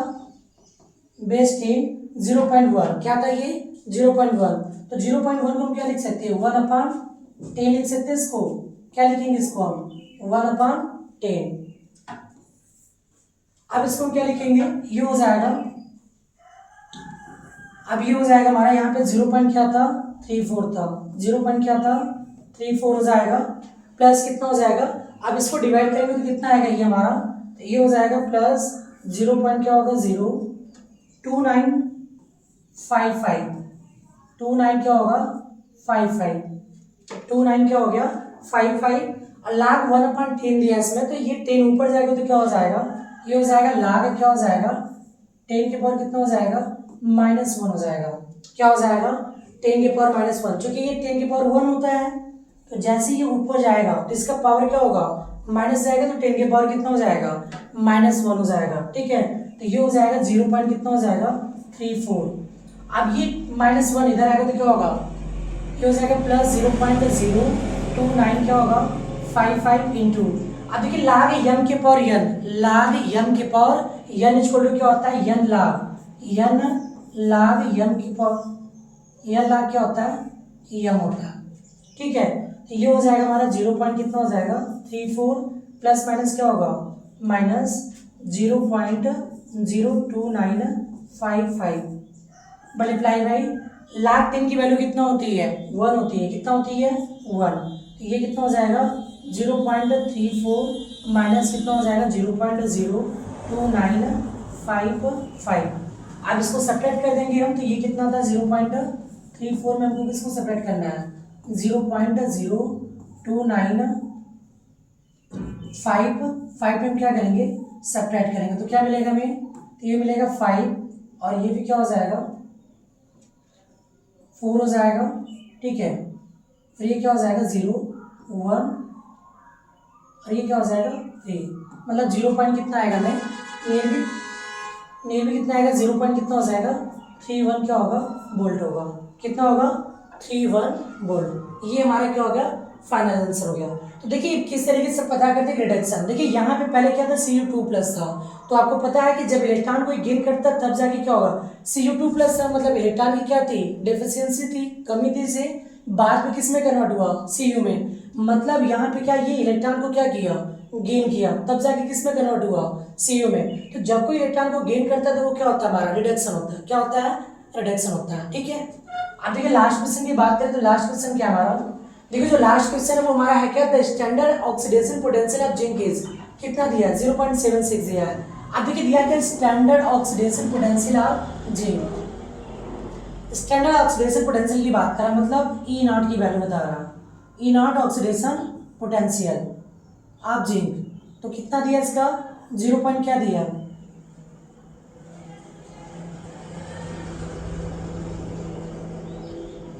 बेस 10 0.1 क्या था ये, 0.1। तो 0.1 को हम क्या लिख सकते हैं, 1/10 लिख सकते हैं। इसको क्या लिखेंगे, इसको हम 1/10। अब इसको क्या लिखेंगे, ये हो जाएगा, अब ये हो जाएगा हमारा, यहाँ पे 0 क्या था, 34 था, 0 क्या था, 34 हो जाएगा, प्लस कितना हो जाएगा। अब इसको डिवाइड करेंगे तो कितना आएगा ये हमारा, तो ये हो जाएगा प्लस 0 क्या होगा, 029 55, 29 क्या होगा 55, 29 क्या हो गया 55, और लाग 1/10 दिया इसमें, तो ये 10 ऊपर जाएगा तो क्या हो जाएगा, ये हो जाएगा लाग क्या हो जाएगा 10 के पावर कितना हो जाएगा -1 हो जाएगा, क्या हो जाएगा 10 के पावर -1, क्योंकि ये 10 के पावर 1 होता है, तो जैसे ही ऊपर जाएगा तो इसका पावर क्या होगा माइनस जाएगा, तो 10 के पावर कितना हो जाएगा -1 हो जाएगा, ठीक है। तो ये हो जाएगा 0 पॉइंट कितना हो जाएगा 34, अब ये -1 इधर आएगा तो क्या होगा, ये हो जाएगा +0.029 क्या होगा 55 इंटू, अब देखिए लाग यम के पावर यन, लाग यम के पावर यन इक्वल टू क्या होता है यन लाग यम की पावर यन लाग क्या होता है यम होता है, ठीक है। तो ये हो जाएगा हमारा 0 पॉइंट कितना हो जाएगा 34 प्लस माइनस क्या होगा -0.02955 मल्टीप्लाई बाई लाख 10 की वैल्यू कितना होती है 1 होती है, कितना होती है 1, तो ये कितना हो जाएगा 0.34 माइनस कितना हो जाएगा 0.02955, अब इसको सब्ट्रैक्ट कर देंगे हम, तो ये कितना था 0.34 में हमको किसको सब्ट्रैक्ट करना है 0.02955 में हम क्या करेंगे सब्ट्रैक्ट करेंगे, तो क्या मिलेगा हमें, तो ये मिलेगा 5 और ये भी क्या हो जाएगा 4 हो जाएगा, ठीक है। फिर ये क्या हो जाएगा 0 1 और ये क्या हो जाएगा 3, मतलब 0 पॉइंट कितना आएगा हमें नियर भी कितना आएगा 0 पॉइंट कितना हो जाएगा 31 क्या होगा वोल्ट होगा, कितना होगा 31 वोल्ट। ये हमारा क्या हो गया फाइनल आंसर हो गया। तो देखिए किस तरीके से पता करते हैं रिडक्शन, देखिए यहाँ पे पहले क्या था Cu2+ था, तो आपको पता है कि जब इलेक्ट्रॉन कोई गेन करता है तब जाके क्या होगा Cu2+ था, मतलब इलेक्ट्रॉन की क्या थी डेफिशिएंसी थी, कमी थी, से बाद में किस में कन्वर्ट हुआ Cu में, मतलब यहाँ पे क्या ये इलेक्ट्रॉन को क्या किया गेन किया, तब जाके किस में कन्वर्ट हुआ Cu में। तो जब कोई इलेक्ट्रॉन को गेन करता है तो वो क्या होता है हमारा रिडक्शन होता है, क्या होता है रिडक्शन होता है, ठीक है। अब देखिए लास्ट क्वेश्चन की बात करें तो लास्ट क्वेश्चन क्या हमारा, देखिए जो लास्ट क्वेश्चन है वो हमारा है क्या, the standard oxidation potential of zinc is कितना दिया है 0.76 दिया है। अब देखिए दिया क्या standard oxidation potential of zinc, standard oxidation potential की बात कर रहा मतलब E0 की वैल्यू बता रहा, E0 oxidation potential of zinc, तो कितना दिया इसका 0 पॉइंट क्या दिया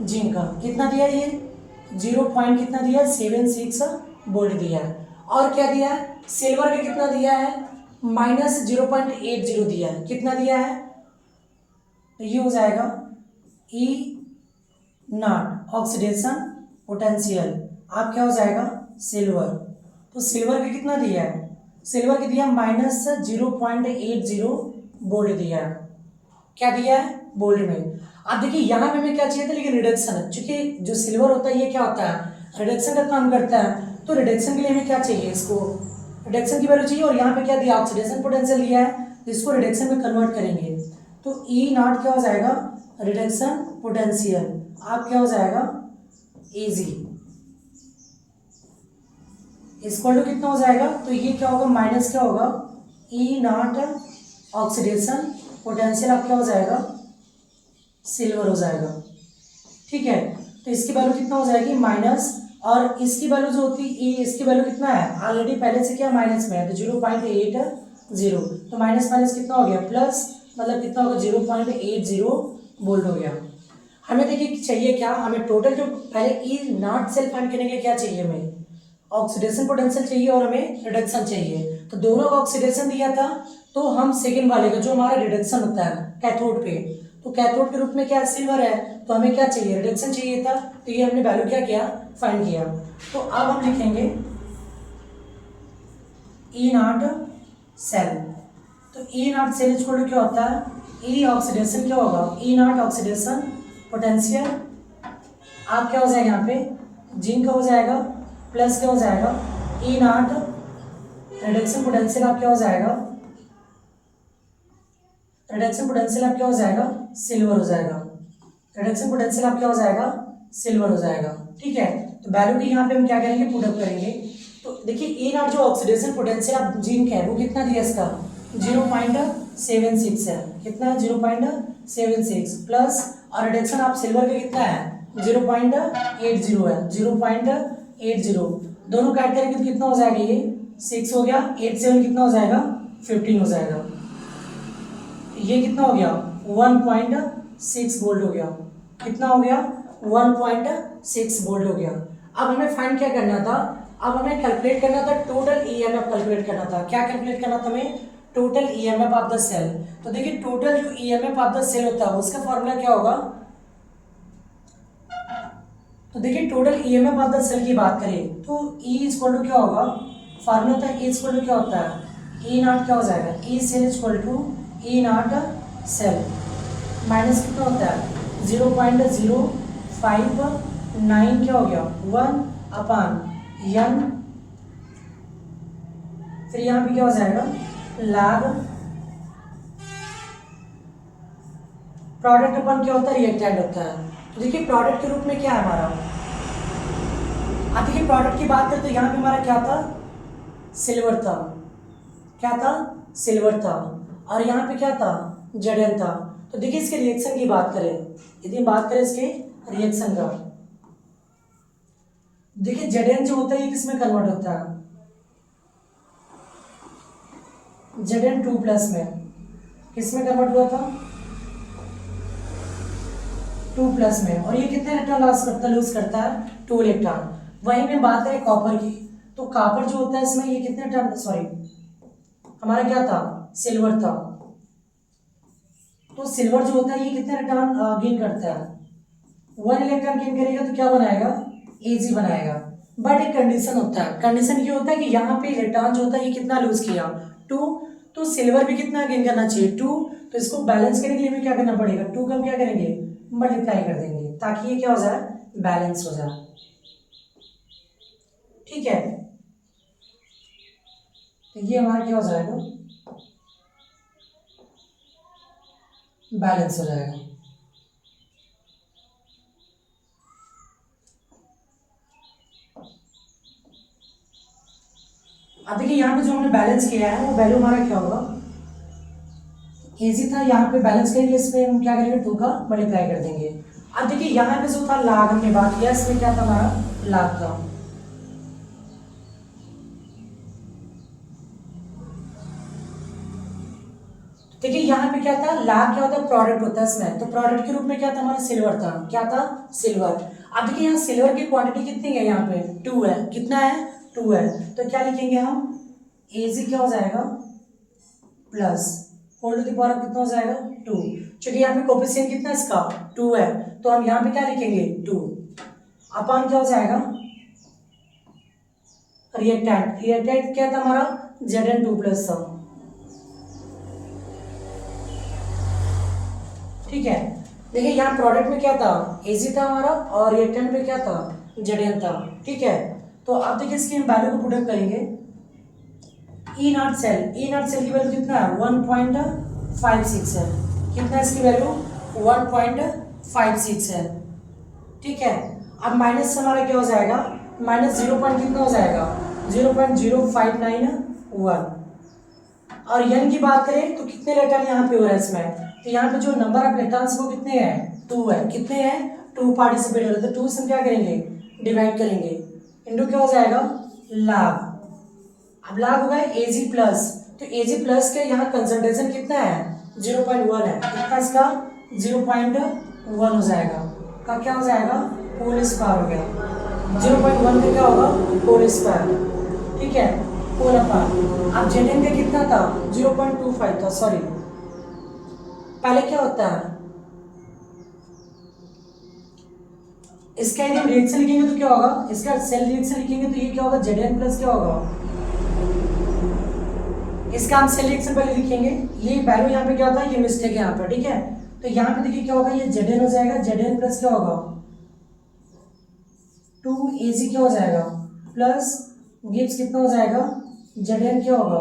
जिंक का कितना दिया, ये 0 पॉइंट कितना दिया 76 वोल्ट दिया है, और क्या दिया है सिल्वर का कितना दिया है -0.80 दिया है, कितना दिया है, तो ये हो जाएगा E0 ऑक्सीडेशन पोटेंशियल आप क्या हो जाएगा सिल्वर, तो सिल्वर का कितना दिया है, सिल्वर की दिया -0.80 वोल्ट दिया है, क्या दिया है वोल्ट में। अब देखिए यहाँ पे हमें क्या चाहिए था लेकिन रिडक्शन, चूंकि जो सिल्वर होता है ये क्या होता है रिडक्शन का काम करता है, तो रिडक्शन के लिए हमें क्या चाहिए, इसको रिडक्शन की वैल्यू चाहिए, और यहाँ पे क्या दिया ऑक्सीडेशन पोटेंशियल दिया है, इसको रिडक्शन में कन्वर्ट करेंगे, तो E0 क्या हो जाएगा रिडक्शन पोटेंशियल आप क्या हो जाएगा Ag इक्वल टू कितना हो जाएगा, तो ये क्या होगा माइनस क्या होगा E0 ऑक्सीडेशन पोटेंशियल आप क्या हो जाएगा सिल्वर हो जाएगा, ठीक है। तो इसकी वैल्यू कितना हो जाएगी माइनस, और इसकी वैल्यू जो होती है इसकी वैल्यू कितना है ऑलरेडी पहले से क्या माइनस में है, तो 0.80, तो माइनस माइनस कितना हो गया प्लस, मतलब कितना होगा 0.80 वोल्ट हो गया। हमें देखिए चाहिए क्या, हमें टोटल जो पहले E0 सेल फाइंड करने के लिए क्या चाहिए, हमें ऑक्सीडेशन पोटेंशियल चाहिए और हमें रिडक्शन चाहिए, तो दोनों का ऑक्सीडेशन दिया था, तो हम सेकेंड वाले का जो हमारा रिडक्शन होता है कैथोड पे, तो कैथोड के रूप में क्या सिल्वर है, तो हमें क्या चाहिए रिडक्शन चाहिए था, तो ये हमने वैल्यू क्या किया फाइंड किया। तो अब हम लिखेंगे E0 सेल, तो E0 सेल इक्वल टू क्या होता है E ऑक्सीडेशन क्या होगा E0 ऑक्सीडेशन पोटेंशियल आप क्या हो जाएगा यहाँ पे जिंक का हो जाएगा प्लस क्या हो जाएगा E0 रिडक्शन पोटेंशियल आप क्या हो जाएगा रिडक्शन पोटेंशियल आप क्या हो जाएगा सिल्वर हो जाएगा, रिडक्शन पोटेंशियल आप क्या हो जाएगा सिल्वर हो जाएगा, ठीक है। तो वैल्यू की यहाँ पे हम क्या करेंगे पुट अप करेंगे, तो देखिए E0 जो ऑक्सीडेशन पोटेंशियल आप जिंक है वो कितना दिया इसका 0.76 है, कितना है 0.76 प्लस, और रिडक्शन ऑफ सिल्वर का कितना है 0.80 है, 0.80 दोनों काट करेंगे तो कितना हो जाएगा, ये 6 हो गया, 87 कितना हो जाएगा 15 हो जाएगा, ये कितना हो गया 1.6 वोल्ट हो गया, कितना हो गया 1.6 वोल्ट हो गया। अब हमें फाइंड क्या करना था, अब हमें कैलकुलेट करना था टोटल ईएमएफ कैलकुलेट करना था। क्या कैलकुलेट करना था हमें, total EMF of the cell. तो देखिए टोटल जो ईएमएफ ऑफ द सेल होता है उसका फॉर्मूला क्या होगा, तो देखिए total EMF of the cell की बात करें तो E इक्वल टू क्या होगा, फॉर्मूला था E इक्वल टू क्या होता है, E नॉट क्या हो जाएगा, E cell equal to E not cell minus कितना होता है 0.059 क्या हो गया 1/n, फिर यहाँ पे क्या हो जाएगा लैग, प्रोडक्ट अपन क्या होता है रिएक्टेंट होता है। तो देखिए प्रोडक्ट के रूप में क्या है हमारा, अब देखिए प्रोडक्ट की बात करें तो यहाँ पे हमारा क्या था सिल्वर था, क्या था सिल्वर था, और यहाँ पे क्या था जड़न था। तो देखिए इसके रिएक्शन की बात करें, यदि हम बात करें इसके रिएक्शन का, देखिए जड़न जो होता है ये किसमें कन्वर्ट होता है, Zn 2+ में, किसमें कन्वर्ट हुआ था 2+ में, और ये कितने इलेक्ट्रॉन लूज करता है 2 इलेक्ट्रॉन। वहीं में बात करें कॉपर की, तो कॉपर जो होता है इसमें ये कितने इलेक्ट्रॉन, सॉरी हमारा क्या था सिल्वर था, तो सिल्वर जो होता है ये कितने इलेक्ट्रॉन गेन करता है 1 इलेक्ट्रॉन गेन करेगा, तो क्या बनाएगा Ag बनाएगा। बट एक कंडीशन होता है, कंडीशन ये होता है कि यहाँ पे इलेक्ट्रॉन जो होता है ये कितना लूज किया 2, तो सिल्वर भी कितना गेन करना चाहिए 2, तो इसको बैलेंस करने के लिए हमें क्या करना पड़ेगा 2 का हम क्या करेंगे मल्टीप्लाई कर देंगे, ताकि ये क्या हो जाए बैलेंस हो जाए, ठीक है। तो ये हमारा क्या हो जाएगा बैलेंस हो जाएगा। अब देखिए यहाँ पे जो हमने बैलेंस किया है वो वैल्यू हमारा क्या होगा, Ag था, यहाँ पे बैलेंस करेंगे इसमें हम क्या करेंगे 2 का मल्टीप्लाई कर देंगे। अब देखिए यहाँ पे जो था लाग हमने बात किया, इसमें क्या था हमारा लाग था, देखिए यहाँ पे क्या था लाग क्या होता है प्रोडक्ट होता है इसमें, तो प्रोडक्ट के रूप में क्या था हमारा सिल्वर था, क्या था सिल्वर। अब देखिए यहाँ सिल्वर की क्वांटिटी कितनी है, यहाँ पे 2 है, कितना है 2 है, तो क्या लिखेंगे हम Ag क्या हो जाएगा plus whole to the power कितना हो जाएगा 2, क्योंकि यहाँ पे कोफिशिएंट कितना है इसका 2 है, तो हम यहाँ पे क्या लिखेंगे 2 अपन क्या हो जाएगा रिएक्टेंट, रिएक्टेंट क्या था हमारा Zn 2+ था, ठीक है। देखिए यहाँ प्रोडक्ट में क्या था Ag था हमारा, और रिएक्टेंट में क्या था Zn था, ठीक है। तो अब देखिए इसकी हम वैल्यू को पुट अप करेंगे, E नॉट सेल की वैल्यू कितना है 1.56 है, कितना है इसकी वैल्यू 1.56 है, ठीक है। अब माइनस से हमारा क्या हो जाएगा माइनस 0 पॉइंट कितना हो जाएगा 0.0591, और n की बात करें तो कितने इलेक्ट्रॉन यहाँ पे हो रहा है इसमें, तो यहाँ पे जो नंबर ऑफ इलेक्ट्रॉन्स वो कितने हैं 2 है, कितने हैं 2 पार्टिसिपेट हो रहे, तो 2 से हम क्या करेंगे डिवाइड करेंगे, इंटू क्या हो जाएगा लाग, अब लाग होगा Ag+, तो Ag+ के यहाँ कंसंट्रेशन कितना है 0.1 है, कितना इसका 0.1 हो जाएगा, का क्या हो जाएगा होल स्क्वायर हो गया, 0.1 का क्या होगा होल स्क्वायर, ठीक है होल अपार। अब Zn का कितना था 0.25 था, सॉरी पहले क्या होता है इसका यदि हम रिएक्शन लिखेंगे तो क्या होगा, इसका सेल रिएक्शन लिखेंगे तो ये क्या होगा Zn प्लस क्या होगा, इसका हम सेल रिएक्शन पहले लिखेंगे, ये वैल्यू यहाँ पे क्या होता है ये मिस्टेक है यहाँ पे, ठीक है। तो यहाँ पे देखिए क्या होगा ये Zn हो जाएगा, Zn प्लस क्या होगा 2Ag क्या हो जाएगा प्लस गिव्स कितना हो जाएगा Zn क्या होगा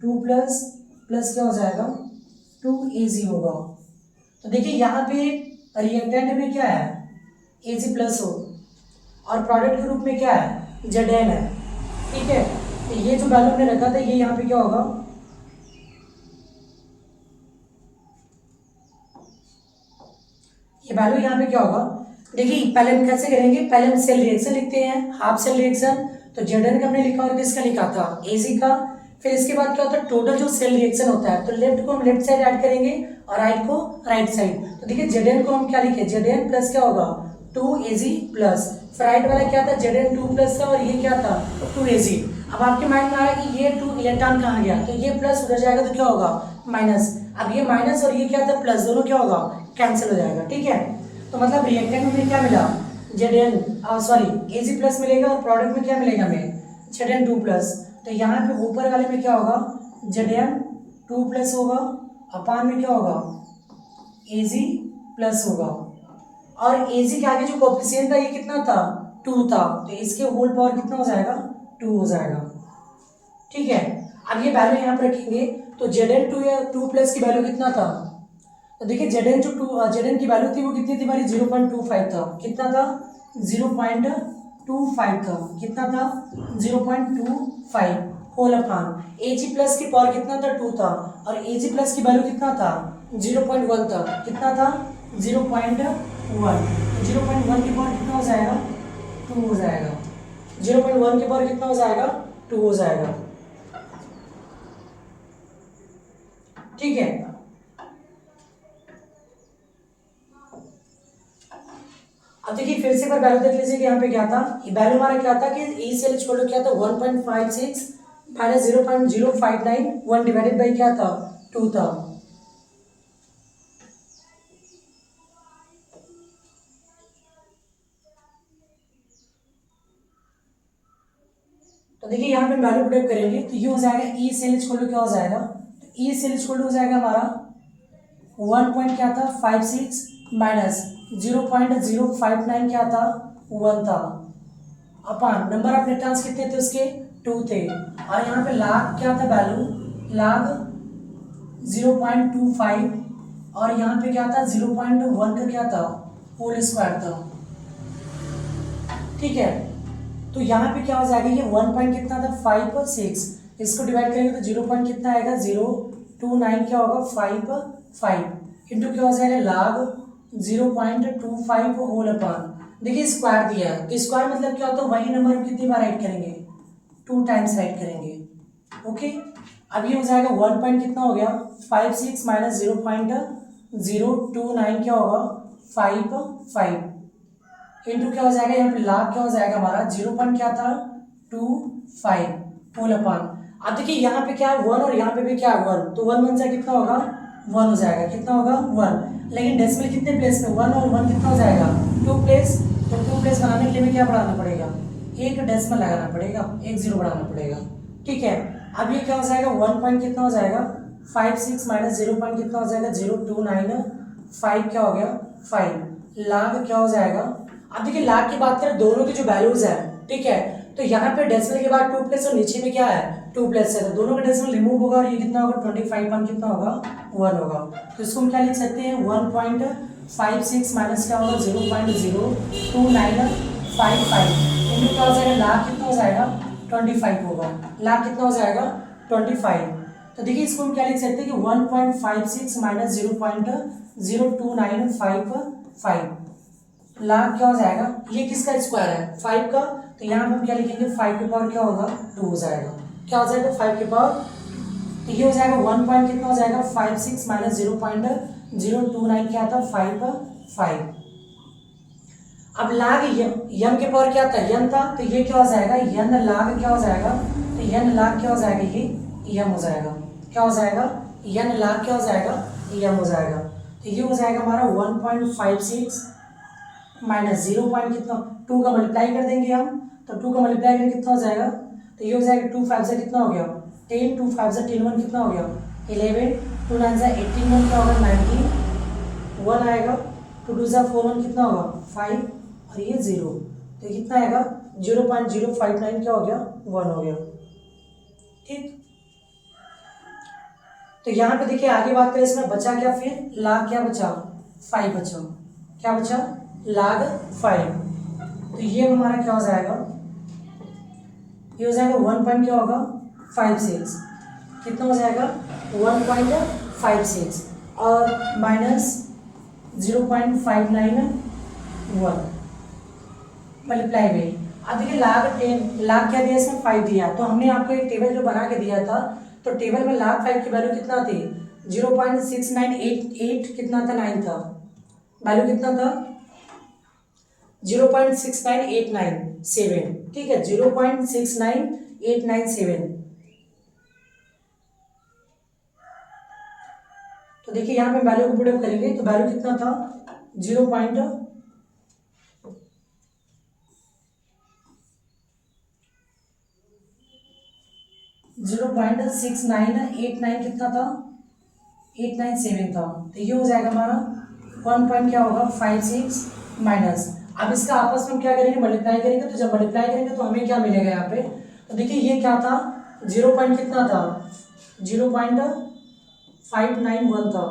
2 प्लस क्या हो जाएगा 2Ag होगा। तो देखिए यहाँ पे रिएक्टेंट में क्या है Ag+ हो, और प्रोडक्ट के रूप में क्या है Zn है, ठीक है। तो ये जो वैल्यू हमने रखा था ये यहाँ पे क्या होगा ये वैल्यू यहाँ पे क्या होगा, देखिए पहले हम कैसे करेंगे, पहले हम सेल रिएक्शन लिखते हैं, हाफ सेल रिएक्शन। तो Zn का हमने लिखा और किसका लिखा था, Ag का। फिर इसके बाद क्या होता है, टोटल जो सेल रिएक्शन होता है, तो लेफ्ट को हम लेफ्ट साइड ऐड करेंगे और राइट को राइट साइड। तो देखिए Zn को हम क्या लिखे, Zn प्लस क्या होगा 2Ag प्लस, राइट वाला क्या था Zn 2 प्लस था और ये क्या था 2Ag। अब आपके माइंड में आ रहा है कि ये 2 इलेक्ट्रॉन कहाँ गया, तो ये प्लस उधर जाएगा तो क्या होगा माइनस। अब ये माइनस और ये क्या था प्लस, दोनों क्या होगा कैंसिल हो जाएगा, ठीक है। तो मतलब रिएक्टेंट में क्या मिला Zn सॉरी Ag प्लस मिलेगा और प्रोडक्ट में क्या मिलेगा हमें Zn 2 प्लस। तो यहाँ पे ऊपर वाले में क्या होगा Zn 2 प्लस होगा, अपान में क्या होगा Ag प्लस होगा, और Ag के आगे जो कोएफिशिएंट था ये कितना था 2 था, तो इसके होल पावर कितना हो जाएगा 2 हो जाएगा, ठीक है। अब ये वैल्यू यहाँ पर रखेंगे तो Zn 2 या 2 प्लस की वैल्यू कितना था, तो देखिए Zn जो Zn की वैल्यू थी वो कितनी थी हमारी 0.25 था, कितना था 0.25 था, कितना था 0.25 होल अपॉन Ag प्लस की पावर कितना था 2 था, और Ag प्लस की वैल्यू कितना था 0.1 था, कितना था 0.1, 0.1 की पावर कितना हो जाएगा 2 हो जाएगा, 0.1 की पावर कितना हो जाएगा 2 हो जाएगा, ठीक है। अब देखिए फिर से एक बार वैल्यू देख लीजिए कि यहाँ पे क्या था, ये वैल्यू हमारा क्या था कि ई सेल इक्वल टू क्या था 1.56 माइनस 0.059 1 डिवाइडेड बाई क्या था 2 था। तो देखिए यहाँ पे वैल्यू पुट करेंगे तो ये हो जाएगा ई सेल इक्वल टू क्या हो जाएगा, तो ई सेल इक्वल टू हो जाएगा हमारा 1 पॉइंट क्या था 56 माइनस 0.059 क्या था 1 था, अपान नंबर ऑफ इलेक्ट्रॉन्स कितने थे उसके 2 थे, और यहाँ पे लाग क्या था वैल्यू लाग 0.25, और यहाँ पे क्या था 0.1 का क्या था होल स्क्वायर था, ठीक है। तो यहाँ पे क्या हो जाएगा ये 1 पॉइंट कितना था 5.6, इसको डिवाइड करेंगे तो 0 पॉइंट कितना आएगा 0.29 क्या होगा 5 इंटू क्या हो जाएगा लाग 0.25 होल अपॉन, देखिए स्क्वायर दिया है तो स्क्वायर मतलब क्या होता है वही नंबर हम कितनी बार राइट करेंगे 2 टाइम्स राइट करेंगे, ओके। अब ये हो जाएगा 1 पॉइंट कितना हो गया 56 माइनस 0.029 क्या होगा 5 इंटू क्या हो जाएगा यहाँ पे लाख क्या हो जाएगा हमारा 0 पॉइंट क्या था 25 होल अपॉन। अब देखिए यहाँ पे क्या है 1 और यहाँ पे भी क्या है 1, तो 1 1 से कितना होगा 1 हो जाएगा, कितना होगा 1, लेकिन डेसिमल कितने प्लेस में 1 और 1 कितना हो जाएगा 2 प्लेस, तो 2 प्लेस बनाने के लिए हमें क्या बढ़ाना पड़ेगा एक डेसिमल लगाना पड़ेगा, एक जीरो बढ़ाना पड़ेगा, ठीक है। अब ये क्या हो जाएगा 1 पॉइंट कितना हो जाएगा 56 माइनस 0 पॉइंट कितना हो जाएगा 0.295 क्या हो गया 5 लाख क्या हो जाएगा। अब देखिए लाख की बात करें दोनों की जो वैल्यूज है, ठीक है, तो यहाँ पे डेसिमल के बाद 2 प्लस और नीचे में क्या है 2 प्लस है, तो दोनों का डेसिमल रिमूव होगा और ये कितना होगा 25 1 कितना होगा 1 होगा, तो इसको हम क्या लिख सकते हैं 1.56 माइनस क्या होगा 0.02955 इंटू क्या हो जाएगा लाख कितना हो जाएगा 25 होगा, लाख कितना हो जाएगा 25। तो देखिए इसको हम क्या लिख सकते हैं कि 1.56 माइनस 0.0295 लाख क्या हो जाएगा, ये किसका स्क्वायर है 5 का, तो यहाँ पे हम क्या लिखेंगे 5 के पावर क्या होगा 2 हो जाएगा, क्या हो जाएगा 5 के पावर, तो ये हो जाएगा 1 पॉइंट कितना हो जाएगा 56 माइनस 0.029 क्या था 5। अब लाग यम के पावर क्या था यम था, तो ये क्या हो जाएगा यन लाग क्या हो जाएगा, तो यन लाग क्या हो जाएगा ये यम हो जाएगा, क्या हो जाएगा यन लाग क्या हो जाएगा यम हो जाएगा, तो ये हो जाएगा हमारा 1.56 माइनस 0 पॉइंट कितना 2 का मल्टीप्लाई कर देंगे हम, तो 2 का मल्टीप्लाई करके कितना हो जाएगा, तो ये हो जाएगा 2 5 से कितना हो गया 10 2 5 से 10 1 कितना हो गया 11 2 9 से 18 1 क्या होगा 19 1 आएगा 2 2 से 4 1 कितना होगा 5 और ये 0, तो कितना आएगा 0.059 क्या हो गया 1 हो गया, ठीक। तो यहाँ पे देखिए आगे बात करें इसमें बचा क्या फिर लाग क्या बचा 5 बचा, क्या बचा लाग 5, तो ये हमारा क्या हो जाएगा ये हो जाएगा 1 पॉइंट क्या होगा 56 कितना हो जाएगा 1.56 और माइनस 0.591 मल्टीप्लाई में। अब देखिए लाख क्या दिया इसमें 5 दिया, तो हमने आपको एक टेबल जो बना के दिया था, तो टेबल में लाख 5 की वैल्यू कितना थी 0.6988 कितना था 9 था, वैल्यू कितना था 0.69897, ठीक है 0.69897। तो देखिए यहाँ पे वैल्यू को पुटअप करेंगे तो वैल्यू कितना था 0.6989 कितना था 897 था। तो ये हो जाएगा हमारा 1 पॉइंट क्या होगा 56 माइनस। अब इसका आपस में क्या करेंगे मल्टीप्लाई करेंगे, तो जब मल्टीप्लाई करेंगे तो हमें क्या मिलेगा यहाँ पे, तो देखिए ये क्या था 0 पॉइंट कितना था 0.591 था,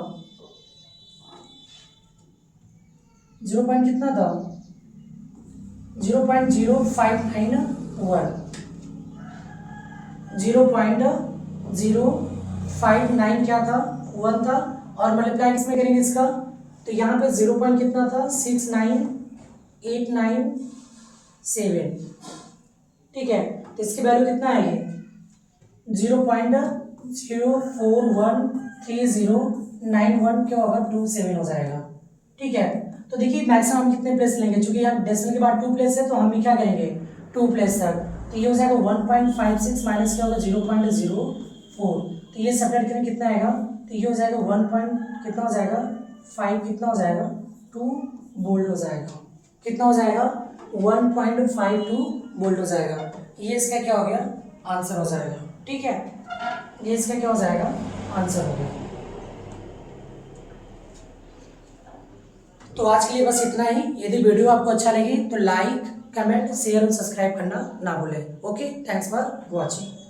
0 पॉइंट कितना था 0.0591, 0.059 क्या था 1 था, और मल्टीप्लाई किसमें करेंगे इसका, तो यहाँ पे 0 पॉइंट कितना था 69897, ठीक है। तो इसकी वैल्यू कितना है ये 0.0413091 क्या होगा 27 हो जाएगा, ठीक है। तो देखिए मैक्सिमम हम कितने प्लेस लेंगे, चूंकि यहाँ डेसिमल के बाद 2 प्लेस है तो हम भी क्या करेंगे 2 प्लेस तक, तो ये हो जाएगा 1.56 माइनस क्या होगा 0.04, तो ये सेपरेट करेंगे कितना आएगा, तो ये हो जाएगा 1 पॉइंट कितना हो जाएगा 5 कितना हो जाएगा 2 बोल्ट हो जाएगा, कितना हो जाएगा 1.52 बोल्ट हो जाएगा। ये इसका क्या हो गया आंसर हो जाएगा, ठीक है, ये इसका क्या हो जाएगा आंसर हो गया। तो आज के लिए बस इतना ही। यदि वीडियो आपको अच्छा लगी तो लाइक कमेंट शेयर और सब्सक्राइब करना ना भूलें। Okay, thanks for watching.